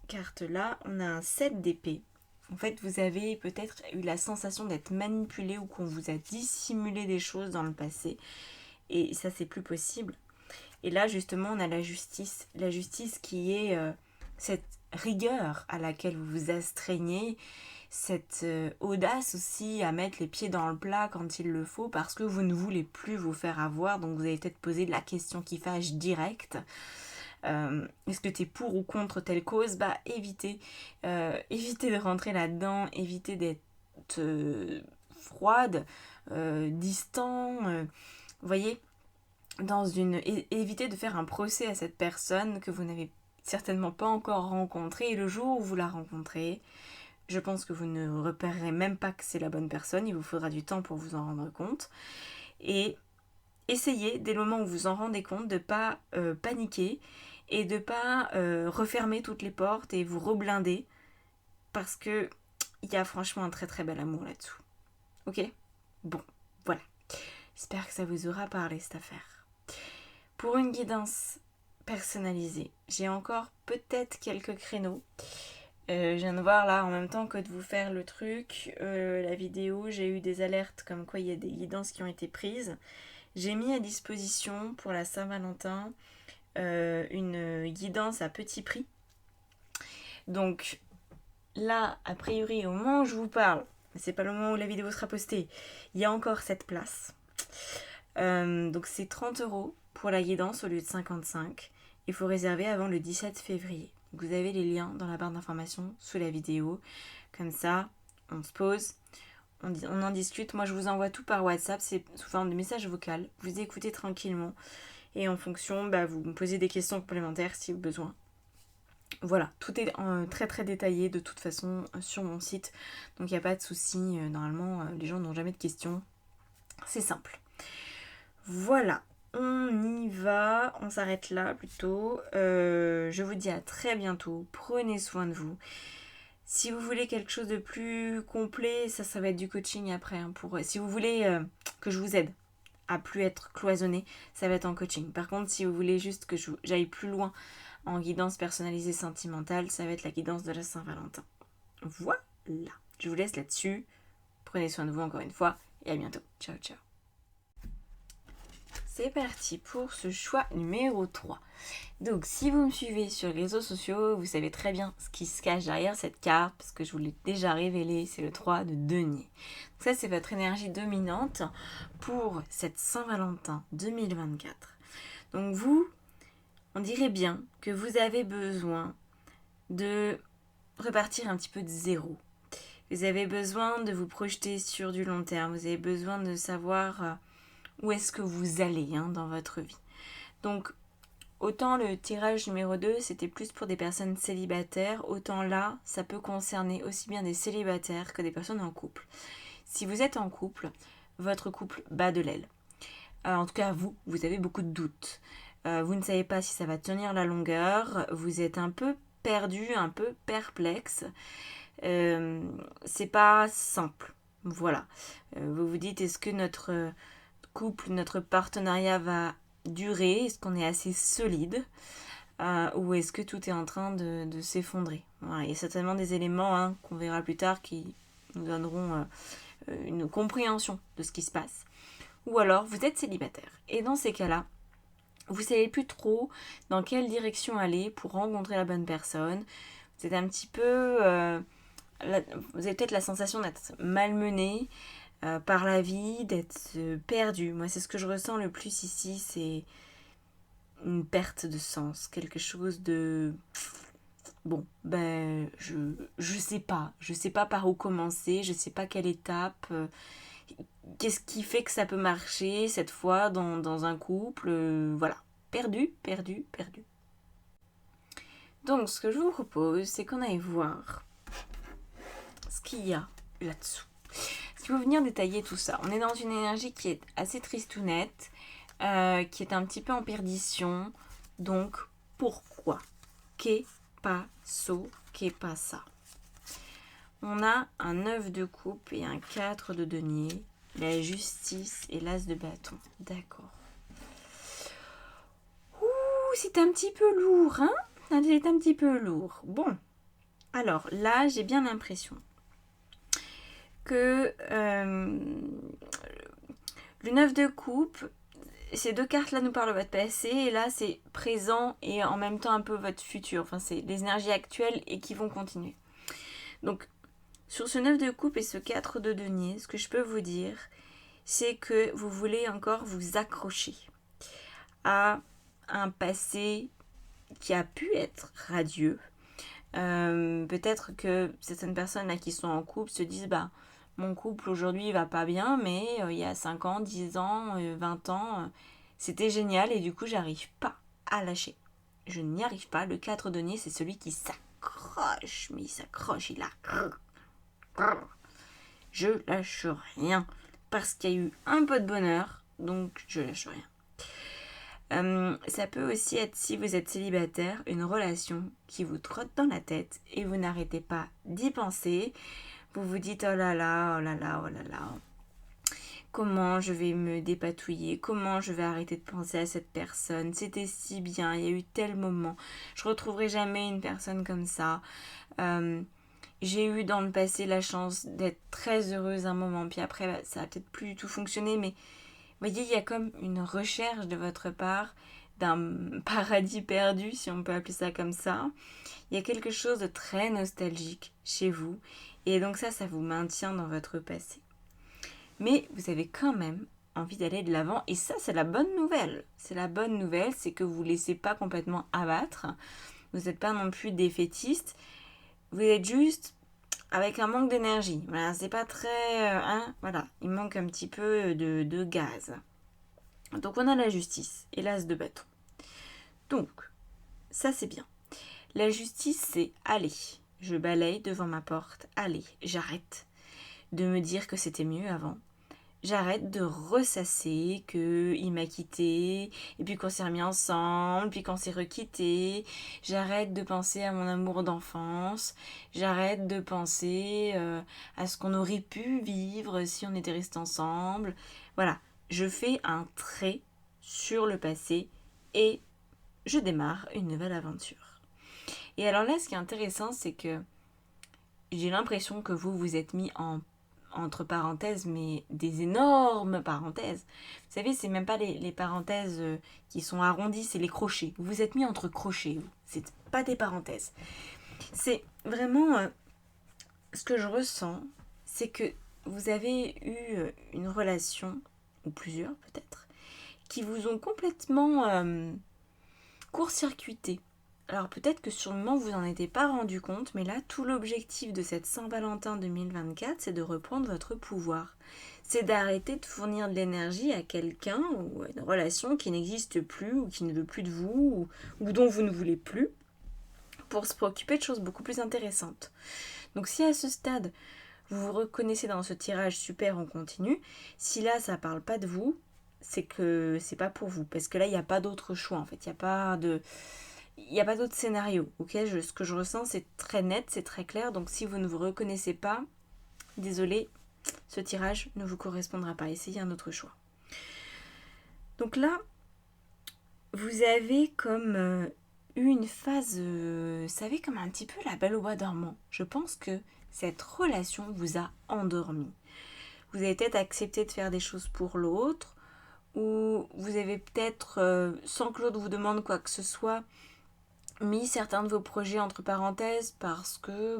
cartes-là. On a un 7 d'épée. En fait, vous avez peut-être eu la sensation d'être manipulé ou qu'on vous a dissimulé des choses dans le passé. Et ça, c'est plus possible. Et là, justement, on a la justice. La justice qui est cette rigueur à laquelle vous vous astreignez, cette audace aussi à mettre les pieds dans le plat quand il le faut, parce que vous ne voulez plus vous faire avoir. Donc, vous allez peut-être poser la question qui fâche directe. Est-ce que tu es pour ou contre telle cause? Évitez de rentrer là-dedans, évitez d'être froide, distant, vous voyez, évitez de faire un procès à cette personne que vous n'avez certainement pas encore rencontrée, et le jour où vous la rencontrez, je pense que vous ne repérerez même pas que c'est la bonne personne, il vous faudra du temps pour vous en rendre compte, et essayez, dès le moment où vous en rendez compte, de ne pas paniquer et de ne pas refermer toutes les portes et vous reblinder, parce que il y a franchement un très très bel amour là-dessous. Ok ? Bon, voilà. J'espère que ça vous aura parlé cette affaire. Pour une guidance personnalisée, j'ai encore peut-être quelques créneaux. Je viens de voir là en même temps que de vous faire le truc, la vidéo, j'ai eu des alertes comme quoi il y a des guidances qui ont été prises. J'ai mis à disposition pour la Saint-Valentin une guidance à petit prix. Donc là, a priori, au moment où je vous parle, mais c'est pas le moment où la vidéo sera postée, il y a encore cette place. Donc c'est 30 € pour la guidance au lieu de 55. Il faut réserver avant le 17 février. Donc vous avez les liens dans la barre d'information sous la vidéo. Comme ça, on se pose, on en discute. Moi, je vous envoie tout par WhatsApp, c'est sous forme de message vocal. Vous écoutez tranquillement et en fonction, vous me posez des questions complémentaires si vous avez besoin. Voilà, tout est très très détaillé de toute façon sur mon site. Donc il n'y a pas de souci. Normalement, les gens n'ont jamais de questions. C'est simple. Voilà, on y va. On s'arrête là plutôt. Je vous dis à très bientôt. Prenez soin de vous. Si vous voulez quelque chose de plus complet, ça va être du coaching après. Si vous voulez que je vous aide à plus être cloisonné, ça va être en coaching. Par contre, si vous voulez juste que j'aille plus loin en guidance personnalisée sentimentale, ça va être la guidance de la Saint-Valentin. Voilà. Je vous laisse là-dessus. Prenez soin de vous encore une fois et à bientôt. Ciao, ciao. C'est parti pour ce choix numéro 3. Donc, si vous me suivez sur les réseaux sociaux, vous savez très bien ce qui se cache derrière cette carte, parce que je vous l'ai déjà révélé, c'est le 3 de denier. Donc ça, c'est votre énergie dominante pour cette Saint-Valentin 2024. Donc vous, on dirait bien que vous avez besoin de repartir un petit peu de zéro. Vous avez besoin de vous projeter sur du long terme. Vous avez besoin de savoir où est-ce que vous allez dans votre vie. Donc, autant le tirage numéro 2, c'était plus pour des personnes célibataires, autant là, ça peut concerner aussi bien des célibataires que des personnes en couple. Si vous êtes en couple, votre couple bat de l'aile. En tout cas, vous avez beaucoup de doutes. Vous ne savez pas si ça va tenir la longueur. Vous êtes un peu perdu, un peu perplexe. C'est pas simple. Voilà. Vous vous dites, est-ce que notre couple, notre partenariat va durer? Est-ce qu'on est assez solide? Ou est-ce que tout est en train de s'effondrer? Voilà. Il y a certainement des éléments qu'on verra plus tard qui nous donneront une compréhension de ce qui se passe. Ou alors, vous êtes célibataire. Et dans ces cas-là, vous ne savez plus trop dans quelle direction aller pour rencontrer la bonne personne. Vous êtes un petit peu... vous avez peut-être la sensation d'être malmené par la vie, d'être perdu. Moi, c'est ce que je ressens le plus ici, c'est une perte de sens, quelque chose de... Bon, je sais pas. Je sais pas par où commencer, je sais pas quelle étape... Qu'est-ce qui fait que ça peut marcher cette fois dans un couple? Voilà, perdu. Donc, ce que je vous propose, c'est qu'on aille voir ce qu'il y a là-dessous. Ce qui va venir détailler tout ça. On est dans une énergie qui est assez tristounette, qui est un petit peu en perdition. Donc, pourquoi? Qu'est passo, qu'est pas ça? On a un 9 de coupe et un 4 de denier. La justice et l'as de bâton. D'accord. Ouh, c'est un petit peu lourd, hein? C'est un petit peu lourd. Bon. Alors, là, j'ai bien l'impression que le 9 de coupe, ces deux cartes-là nous parlent de votre passé. Et là, c'est présent et en même temps un peu votre futur. Enfin, c'est les énergies actuelles et qui vont continuer. Donc, sur ce 9 de coupe et ce 4 de denier, ce que je peux vous dire, c'est que vous voulez encore vous accrocher à un passé qui a pu être radieux. Peut-être que certaines personnes là qui sont en couple se disent mon couple aujourd'hui il va pas bien, mais il y a 5 ans, 10 ans, 20 ans, c'était génial et du coup j'arrive pas à lâcher. Je n'y arrive pas. Le 4 de denier, c'est celui qui s'accroche, mais il s'accroche, il a... Je lâche rien parce qu'il y a eu un peu de bonheur, donc je lâche rien. Ça peut aussi être, si vous êtes célibataire, une relation qui vous trotte dans la tête et vous n'arrêtez pas d'y penser. Vous vous dites oh là là, comment je vais me dépatouiller, comment je vais arrêter de penser à cette personne, c'était si bien, il y a eu tel moment, je retrouverai jamais une personne comme ça. J'ai eu dans le passé la chance d'être très heureuse un moment, puis après ça a peut-être plus du tout fonctionné, mais vous voyez, il y a comme une recherche de votre part d'un paradis perdu, si on peut appeler ça comme ça. Il y a quelque chose de très nostalgique chez vous, et donc ça vous maintient dans votre passé. Mais vous avez quand même envie d'aller de l'avant. Et ça, c'est la bonne nouvelle. C'est la bonne nouvelle, c'est que vous ne vous laissez pas complètement abattre. Vous n'êtes pas non plus défaitiste. Vous êtes juste avec un manque d'énergie. Voilà, c'est pas très... voilà, il manque un petit peu de gaz. Donc on a la justice et l'as de bâton. Donc, ça c'est bien. La justice, c'est allez, je balaye devant ma porte, allez, j'arrête de me dire que c'était mieux avant. J'arrête de ressasser qu'il m'a quitté, et puis qu'on s'est remis ensemble, puis qu'on s'est requitté. J'arrête de penser à mon amour d'enfance. J'arrête de penser à ce qu'on aurait pu vivre si on était restés ensemble. Voilà, je fais un trait sur le passé et je démarre une nouvelle aventure. Et alors là, ce qui est intéressant, c'est que j'ai l'impression que vous êtes mis entre parenthèses, mais des énormes parenthèses. Vous savez, c'est même pas les parenthèses qui sont arrondies, c'est les crochets. Vous vous êtes mis entre crochets, vous. C'est pas des parenthèses. C'est vraiment ce que je ressens, c'est que vous avez eu une relation, ou plusieurs peut-être, qui vous ont complètement court-circuité. Alors peut-être que sur le moment vous n'en étiez pas rendu compte, mais là tout l'objectif de cette Saint-Valentin 2024, c'est de reprendre votre pouvoir. C'est d'arrêter de fournir de l'énergie à quelqu'un ou à une relation qui n'existe plus ou qui ne veut plus de vous ou dont vous ne voulez plus pour se préoccuper de choses beaucoup plus intéressantes. Donc si à ce stade vous vous reconnaissez dans ce tirage super en continu, si là ça parle pas de vous, c'est que c'est pas pour vous parce que là il n'y a pas d'autre choix en fait, il n'y a pas d'autre scénario, ok. Ce que je ressens, c'est très net, c'est très clair. Donc, si vous ne vous reconnaissez pas, désolé, ce tirage ne vous correspondra pas. Essayez un autre choix. Donc là, vous avez comme eu une phase, vous savez, comme un petit peu la Belle au bois dormant. Je pense que cette relation vous a endormi. Vous avez peut-être accepté de faire des choses pour l'autre, ou vous avez peut-être, sans que l'autre vous demande quoi que ce soit, mis certains de vos projets entre parenthèses parce que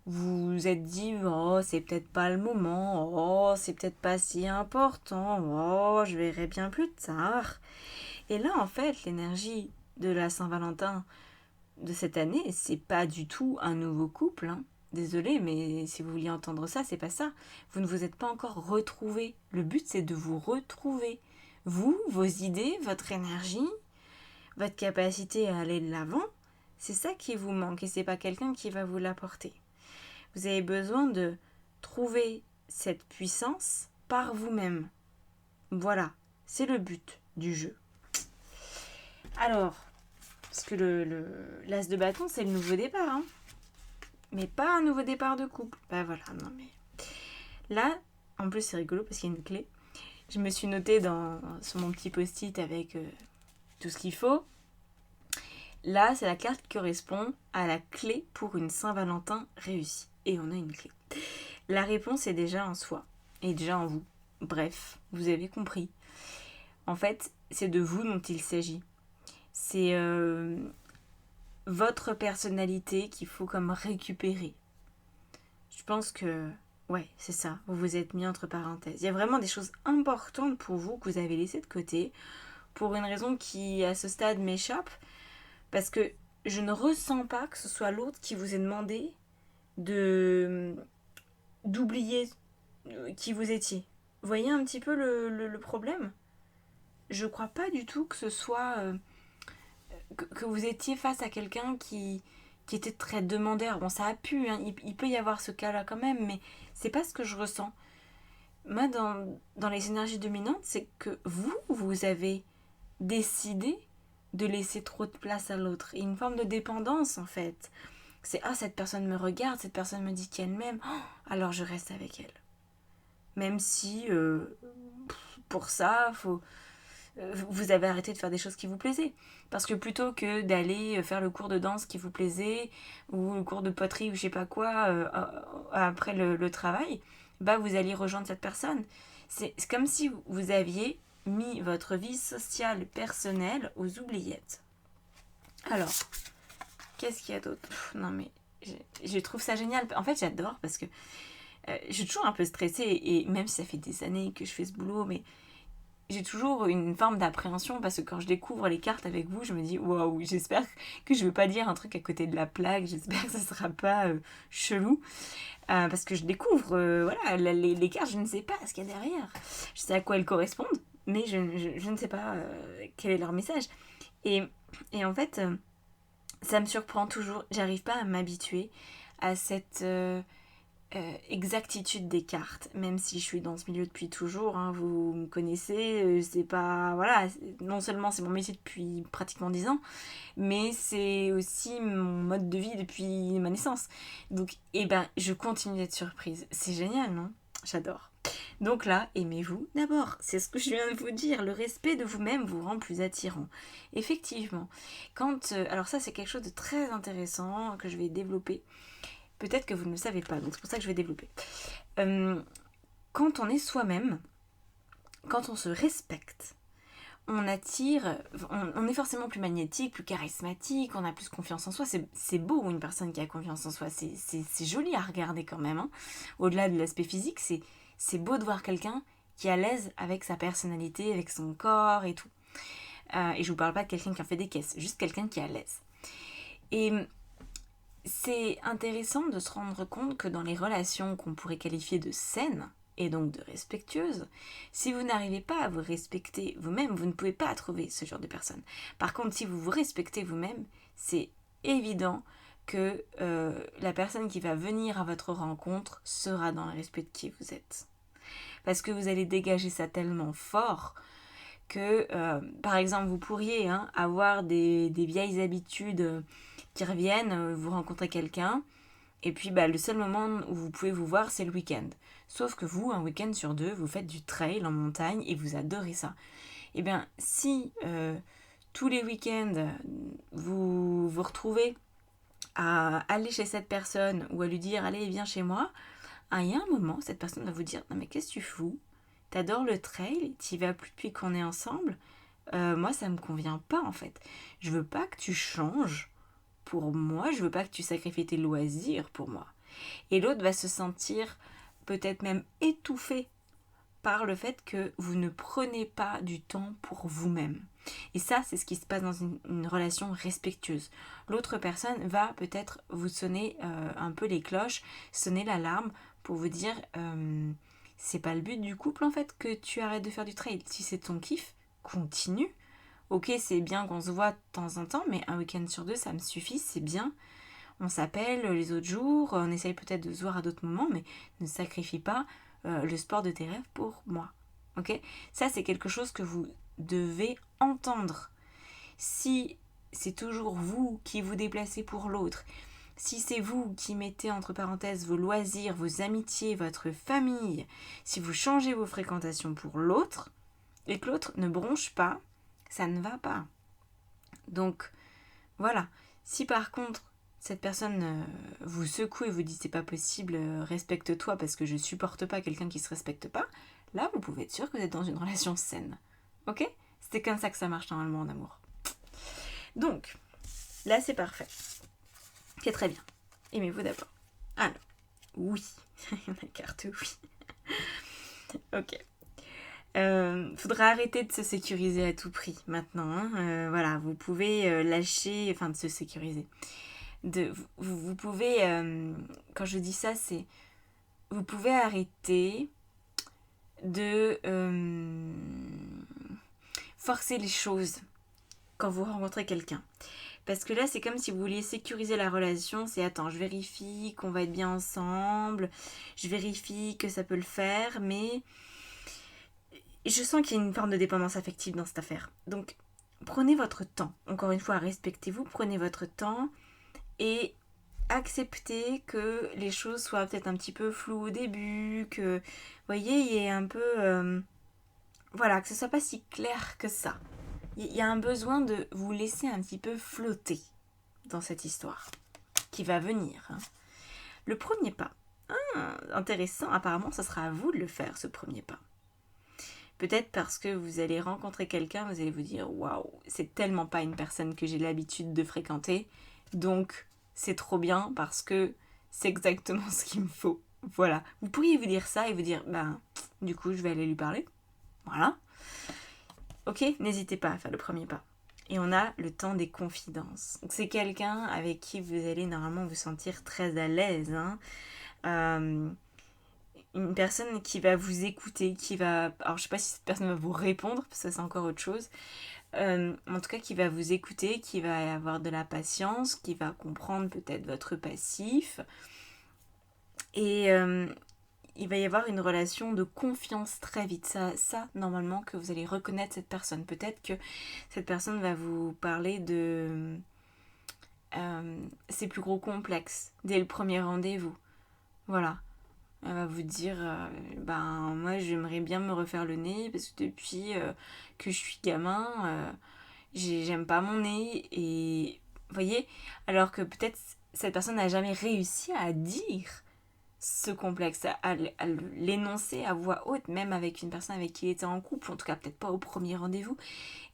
vous vous êtes dit oh c'est peut-être pas le moment, oh c'est peut-être pas si important, oh je verrai bien plus tard. Et là en fait l'énergie de la Saint-Valentin de cette année, c'est pas du tout un nouveau couple, hein. Désolée, mais si vous vouliez entendre ça, c'est pas ça. Vous ne vous êtes pas encore retrouvés. Le but c'est de vous retrouver. Vous, vos idées, votre énergie, votre capacité à aller de l'avant, c'est ça qui vous manque et c'est pas quelqu'un qui va vous l'apporter. Vous avez besoin de trouver cette puissance par vous-même. Voilà, c'est le but du jeu. Alors, parce que l'as de bâton, c'est le nouveau départ, hein. Mais pas un nouveau départ de couple. Bah voilà, non mais... Là, en plus c'est rigolo parce qu'il y a une clé. Je me suis notée sur mon petit post-it avec tout ce qu'il faut. Là, c'est la carte qui correspond à la clé pour une Saint-Valentin réussie. Et on a une clé. La réponse est déjà en soi, et déjà en vous. Bref, vous avez compris. En fait, c'est de vous dont il s'agit. C'est votre personnalité qu'il faut comme récupérer. Je pense que, ouais, c'est ça. Vous vous êtes mis entre parenthèses. Il y a vraiment des choses importantes pour vous que vous avez laissées de côté, pour une raison qui, à ce stade, m'échappe. Parce que je ne ressens pas que ce soit l'autre qui vous ait demandé d'oublier qui vous étiez. Vous voyez un petit peu le problème ? Je crois pas du tout que ce soit... que vous étiez face à quelqu'un qui était très demandeur. Bon, ça a pu, hein, il peut y avoir ce cas-là quand même, mais c'est pas ce que je ressens. Moi, dans les énergies dominantes, c'est que vous avez décidé de laisser trop de place à l'autre. Et une forme de dépendance, en fait. C'est « Ah, cette personne me regarde, cette personne me dit qu'elle m'aime, oh, alors je reste avec elle. » Même si, pour ça, vous avez arrêté de faire des choses qui vous plaisaient. Parce que plutôt que d'aller faire le cours de danse qui vous plaisait, ou le cours de poterie ou je sais pas quoi, après le travail, vous alliez rejoindre cette personne. C'est comme si vous aviez mis votre vie sociale personnelle aux oubliettes. Alors, qu'est-ce qu'il y a d'autre ? Non mais, je trouve ça génial. En fait, j'adore parce que je suis toujours un peu stressée, et même si ça fait des années que je fais ce boulot, mais j'ai toujours une forme d'appréhension parce que quand je découvre les cartes avec vous, je me dis waouh, j'espère que je ne vais pas dire un truc à côté de la plaque, j'espère que ça ne sera pas chelou. Parce que je découvre voilà, les cartes, je ne sais pas ce qu'il y a derrière. Je sais à quoi elles correspondent, mais je ne sais pas quel est leur message. Et, et en fait, ça me surprend toujours, j'arrive pas à m'habituer à cette exactitude des cartes, même si je suis dans ce milieu depuis toujours, hein, vous me connaissez, c'est pas, voilà, non seulement c'est mon métier depuis pratiquement 10 ans, mais c'est aussi mon mode de vie depuis ma naissance. Donc, eh ben, je continue d'être surprise. C'est génial, non? J'adore. Donc là, aimez-vous d'abord. C'est ce que je viens de vous dire. Le respect de vous-même vous rend plus attirant. Effectivement. Alors ça, c'est quelque chose de très intéressant que je vais développer. Peut-être que vous ne le savez pas, donc c'est pour ça que je vais développer. Quand on est soi-même, quand on se respecte, on attire, on est forcément plus magnétique, plus charismatique, on a plus confiance en soi. C'est beau une personne qui a confiance en soi, c'est joli à regarder quand même. Hein. Au-delà de l'aspect physique, c'est beau de voir quelqu'un qui est à l'aise avec sa personnalité, avec son corps et tout. Et je vous parle pas de quelqu'un qui en fait des caisses, juste quelqu'un qui est à l'aise. Et c'est intéressant de se rendre compte que dans les relations qu'on pourrait qualifier de saines, et donc de respectueuses, si vous n'arrivez pas à vous respecter vous-même, vous ne pouvez pas trouver ce genre de personne. Par contre, si vous vous respectez vous-même, c'est évident que la personne qui va venir à votre rencontre sera dans le respect de qui vous êtes. Parce que vous allez dégager ça tellement fort que, par exemple, vous pourriez avoir des vieilles habitudes qui reviennent, vous rencontrez quelqu'un, et puis le seul moment où vous pouvez vous voir, c'est le week-end. Sauf que vous, un week-end sur 2, vous faites du trail en montagne et vous adorez ça. Et bien, si tous les week-ends, vous vous retrouvez à aller chez cette personne ou à lui dire « Allez, viens chez moi », il y a un moment, cette personne va vous dire « Non mais qu'est-ce que tu fous ? T'adores le trail, t'y vas plus depuis qu'on est ensemble. Moi, ça me convient pas en fait. Je veux pas que tu changes pour moi, je veux pas que tu sacrifies tes loisirs pour moi. » Et l'autre va se sentir peut-être même étouffé par le fait que vous ne prenez pas du temps pour vous-même. Et ça, c'est ce qui se passe dans une relation respectueuse. L'autre personne va peut-être vous sonner un peu les cloches, sonner l'alarme pour vous dire c'est pas le but du couple en fait que tu arrêtes de faire du trail. Si c'est ton kiff, continue. Ok, c'est bien qu'on se voit de temps en temps, mais un week-end sur 2, ça me suffit, c'est bien. On s'appelle les autres jours, on essaye peut-être de se voir à d'autres moments, mais ne sacrifie pas le sport de tes rêves pour moi. Ok ? Ça, c'est quelque chose que vous devez entendre. Si c'est toujours vous qui vous déplacez pour l'autre, si c'est vous qui mettez entre parenthèses vos loisirs, vos amitiés, votre famille, si vous changez vos fréquentations pour l'autre, et que l'autre ne bronche pas, ça ne va pas. Donc, voilà. Si par contre, cette personne vous secoue et vous dit c'est pas possible, respecte-toi parce que je supporte pas quelqu'un qui se respecte pas, là vous pouvez être sûr que vous êtes dans une relation saine. Ok ? C'est comme ça que ça marche normalement en amour. Donc, là c'est parfait. C'est très bien. Aimez-vous d'abord. Alors, oui. La carte oui. Ok. Faudra arrêter de se sécuriser à tout prix maintenant. Hein. Voilà, vous pouvez lâcher, enfin de se sécuriser. Vous pouvez, quand je dis ça, c'est vous pouvez arrêter de forcer les choses quand vous rencontrez quelqu'un. Parce que là, c'est comme si vous vouliez sécuriser la relation. C'est attends, je vérifie qu'on va être bien ensemble, je vérifie que ça peut le faire, mais je sens qu'il y a une forme de dépendance affective dans cette affaire. Donc, prenez votre temps. Encore une fois, respectez-vous, prenez votre temps et acceptez que les choses soient peut-être un petit peu floues au début, que, vous voyez, il y ait un peu... voilà, que ce soit pas si clair que ça. Il y a un besoin de vous laisser un petit peu flotter dans cette histoire qui va venir. Hein. Le premier pas. Intéressant, apparemment, ça sera à vous de le faire, ce premier pas. Peut-être parce que vous allez rencontrer quelqu'un, vous allez vous dire « Waouh, c'est tellement pas une personne que j'ai l'habitude de fréquenter, donc c'est trop bien parce que c'est exactement ce qu'il me faut. » Voilà. Vous pourriez vous dire ça et vous dire, du coup, je vais aller lui parler. Voilà. Ok, n'hésitez pas à faire le premier pas. Et on a le temps des confidences. Donc, c'est quelqu'un avec qui vous allez normalement vous sentir très à l'aise. Une personne qui va vous écouter, qui va... Alors, je sais pas si cette personne va vous répondre, parce que ça, c'est encore autre chose. En tout cas, qui va vous écouter, qui va avoir de la patience, qui va comprendre peut-être votre passif. Et il va y avoir une relation de confiance très vite. Ça, normalement, que vous allez reconnaître cette personne. Peut-être que cette personne va vous parler de ses plus gros complexes dès le premier rendez-vous. Voilà. Elle va vous dire, moi j'aimerais bien me refaire le nez parce que depuis que je suis gamin, j'aime pas mon nez. Et vous voyez, alors que peut-être cette personne n'a jamais réussi à dire ce complexe, à l'énoncer à voix haute, même avec une personne avec qui il était en couple, en tout cas peut-être pas au premier rendez-vous.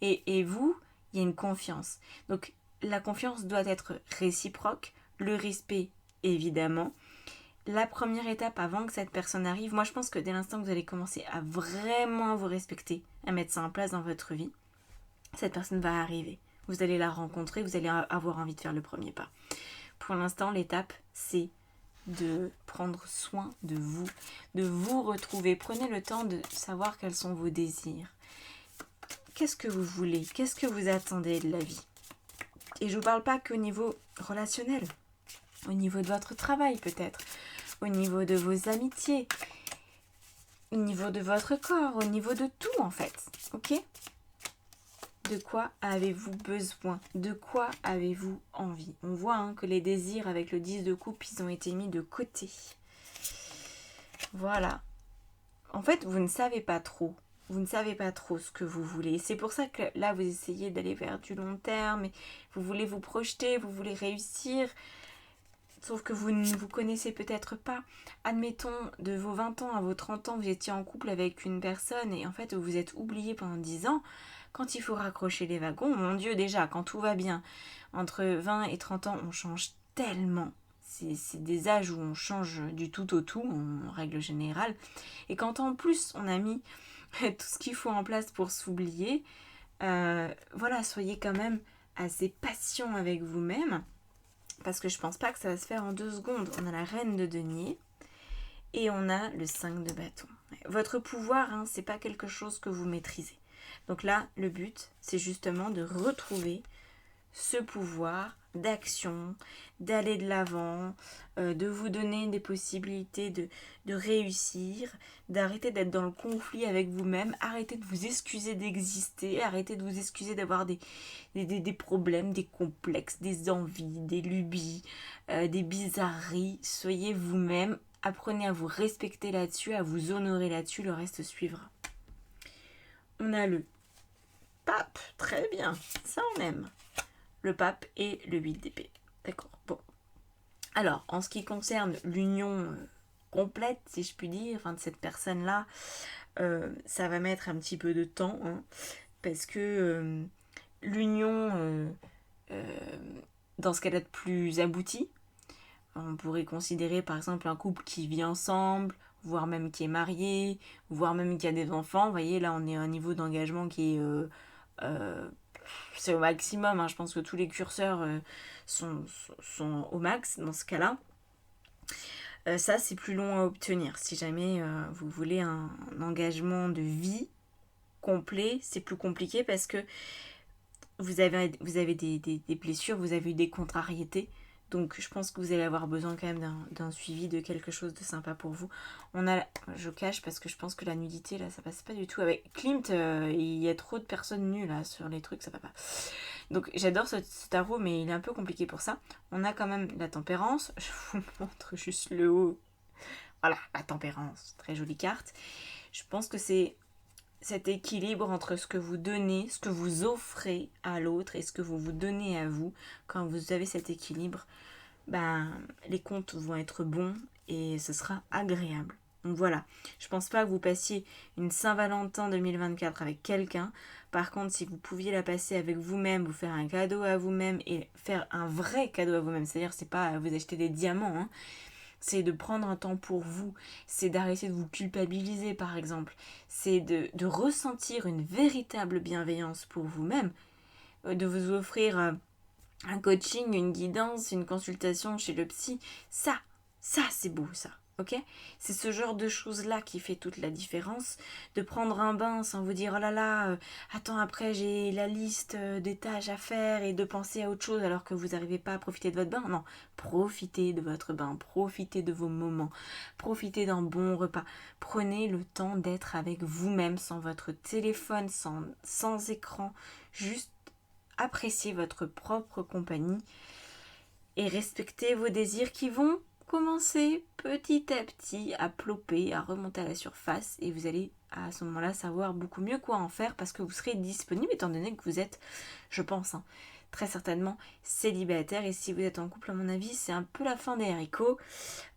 Et vous, il y a une confiance. Donc la confiance doit être réciproque, le respect évidemment. La première étape avant que cette personne arrive, moi je pense que dès l'instant que vous allez commencer à vraiment vous respecter, à mettre ça en place dans votre vie, cette personne va arriver. Vous allez la rencontrer, vous allez avoir envie de faire le premier pas. Pour l'instant, l'étape, c'est de prendre soin de vous retrouver. Prenez le temps de savoir quels sont vos désirs. Qu'est-ce que vous voulez? Qu'est-ce que vous attendez de la vie? Et je ne vous parle pas qu'au niveau relationnel, au niveau de votre travail peut-être, au niveau de vos amitiés, au niveau de votre corps, au niveau de tout en fait, ok? De quoi avez-vous besoin? De quoi avez-vous envie? On voit que les désirs avec le 10 de coupe, ils ont été mis de côté. Voilà. En fait, vous ne savez pas trop. Vous ne savez pas trop ce que vous voulez. C'est pour ça que là, vous essayez d'aller vers du long terme. Et vous voulez vous projeter, vous voulez réussir. Sauf que vous ne vous connaissez peut-être pas. Admettons, de vos 20 ans à vos 30 ans, vous étiez en couple avec une personne et en fait, vous vous êtes oublié pendant 10 ans. Quand il faut raccrocher les wagons, mon Dieu, déjà, quand tout va bien, entre 20 et 30 ans, on change tellement. C'est des âges où on change du tout au tout, en règle générale. Et quand en plus, on a mis tout ce qu'il faut en place pour s'oublier, voilà, soyez quand même assez patient avec vous-même. Parce que je pense pas que ça va se faire en 2 secondes. On a la reine de denier et on a le 5 de bâton. Votre pouvoir, c'est pas quelque chose que vous maîtrisez. Donc là, le but, c'est justement de retrouver ce pouvoir d'action, d'aller de l'avant, de vous donner des possibilités de réussir, d'arrêter d'être dans le conflit avec vous-même, arrêter de vous excuser d'exister, arrêter de vous excuser d'avoir des problèmes, des complexes, des envies, des lubies, des bizarreries. Soyez vous-même, apprenez à vous respecter là-dessus, à vous honorer là-dessus, le reste suivra. On a le pape, très bien, ça on aime. Le pape et le 8 d'épée. D'accord, bon. Alors, en ce qui concerne l'union complète, si je puis dire, de cette personne-là, ça va mettre un petit peu de temps, parce que l'union, dans ce cas-là de plus abouti, on pourrait considérer par exemple un couple qui vit ensemble, voire même qui est marié, voire même qui a des enfants. Vous voyez, là on est à un niveau d'engagement qui est... c'est au maximum, je pense que tous les curseurs sont au max dans ce cas-là. Ça, c'est plus long à obtenir. Si jamais vous voulez un engagement de vie complet, c'est plus compliqué parce que vous avez des blessures, vous avez eu des contrariétés. Donc je pense que vous allez avoir besoin quand même d'un suivi, de quelque chose de sympa pour vous. Je cache parce que je pense que la nudité, là, ça passe pas du tout. Avec Klimt, il y a trop de personnes nues, là, sur les trucs, ça va pas. Donc j'adore ce tarot, mais il est un peu compliqué pour ça. On a quand même la tempérance. Je vous montre juste le haut. Voilà, la tempérance. Très jolie carte. Je pense que c'est cet équilibre entre ce que vous donnez, ce que vous offrez à l'autre et ce que vous vous donnez à vous. Quand vous avez cet équilibre, les comptes vont être bons et ce sera agréable. Donc voilà, je pense pas que vous passiez une Saint-Valentin 2024 avec quelqu'un. Par contre, si vous pouviez la passer avec vous-même, vous faire un cadeau à vous-même et faire un vrai cadeau à vous-même, c'est-à-dire c'est pas vous acheter des diamants, c'est de prendre un temps pour vous, c'est d'arrêter de vous culpabiliser par exemple, c'est de ressentir une véritable bienveillance pour vous-même, de vous offrir un coaching, une guidance, une consultation chez le psy, ça c'est beau ça, ok? C'est ce genre de choses-là qui fait toute la différence, de prendre un bain sans vous dire oh là là, attends après j'ai la liste des tâches à faire et de penser à autre chose alors que vous n'arrivez pas à profiter de votre bain, non, profitez de votre bain, profitez de vos moments, profitez d'un bon repas, prenez le temps d'être avec vous-même sans votre téléphone, sans écran, juste appréciez votre propre compagnie et respectez vos désirs qui vont commencer petit à petit à ploper, à remonter à la surface et vous allez à ce moment-là savoir beaucoup mieux quoi en faire parce que vous serez disponible étant donné que vous êtes, je pense, très certainement célibataire et si vous êtes en couple à mon avis c'est un peu la fin des haricots.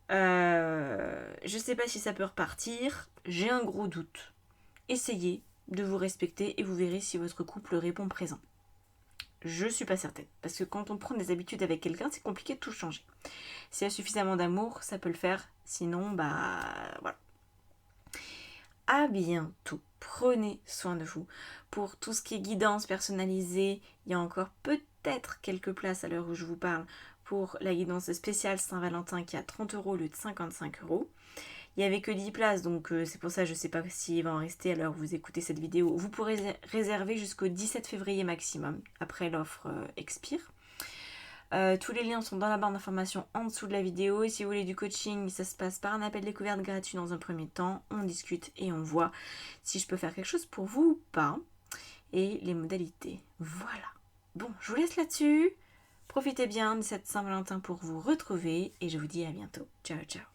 Je sais pas si ça peut repartir, j'ai un gros doute. Essayez de vous respecter et vous verrez si votre couple répond présent. Je suis pas certaine. Parce que quand on prend des habitudes avec quelqu'un, c'est compliqué de tout changer. S'il y a suffisamment d'amour, ça peut le faire. Sinon, voilà. À bientôt. Prenez soin de vous. Pour tout ce qui est guidance personnalisée, il y a encore peut-être quelques places à l'heure où je vous parle pour la guidance spéciale Saint-Valentin qui est à 30 € au lieu de 55 €. Il n'y avait que 10 places, donc c'est pour ça je ne sais pas s'il va en rester à l'heure où vous écoutez cette vidéo. Vous pourrez réserver jusqu'au 17 février maximum, après l'offre expire. Tous les liens sont dans la barre d'information en dessous de la vidéo. Et si vous voulez du coaching, ça se passe par un appel découverte gratuit dans un premier temps. On discute et on voit si je peux faire quelque chose pour vous ou pas. Et les modalités. Voilà. Bon, je vous laisse là-dessus. Profitez bien de cette Saint-Valentin pour vous retrouver. Et je vous dis à bientôt. Ciao, ciao.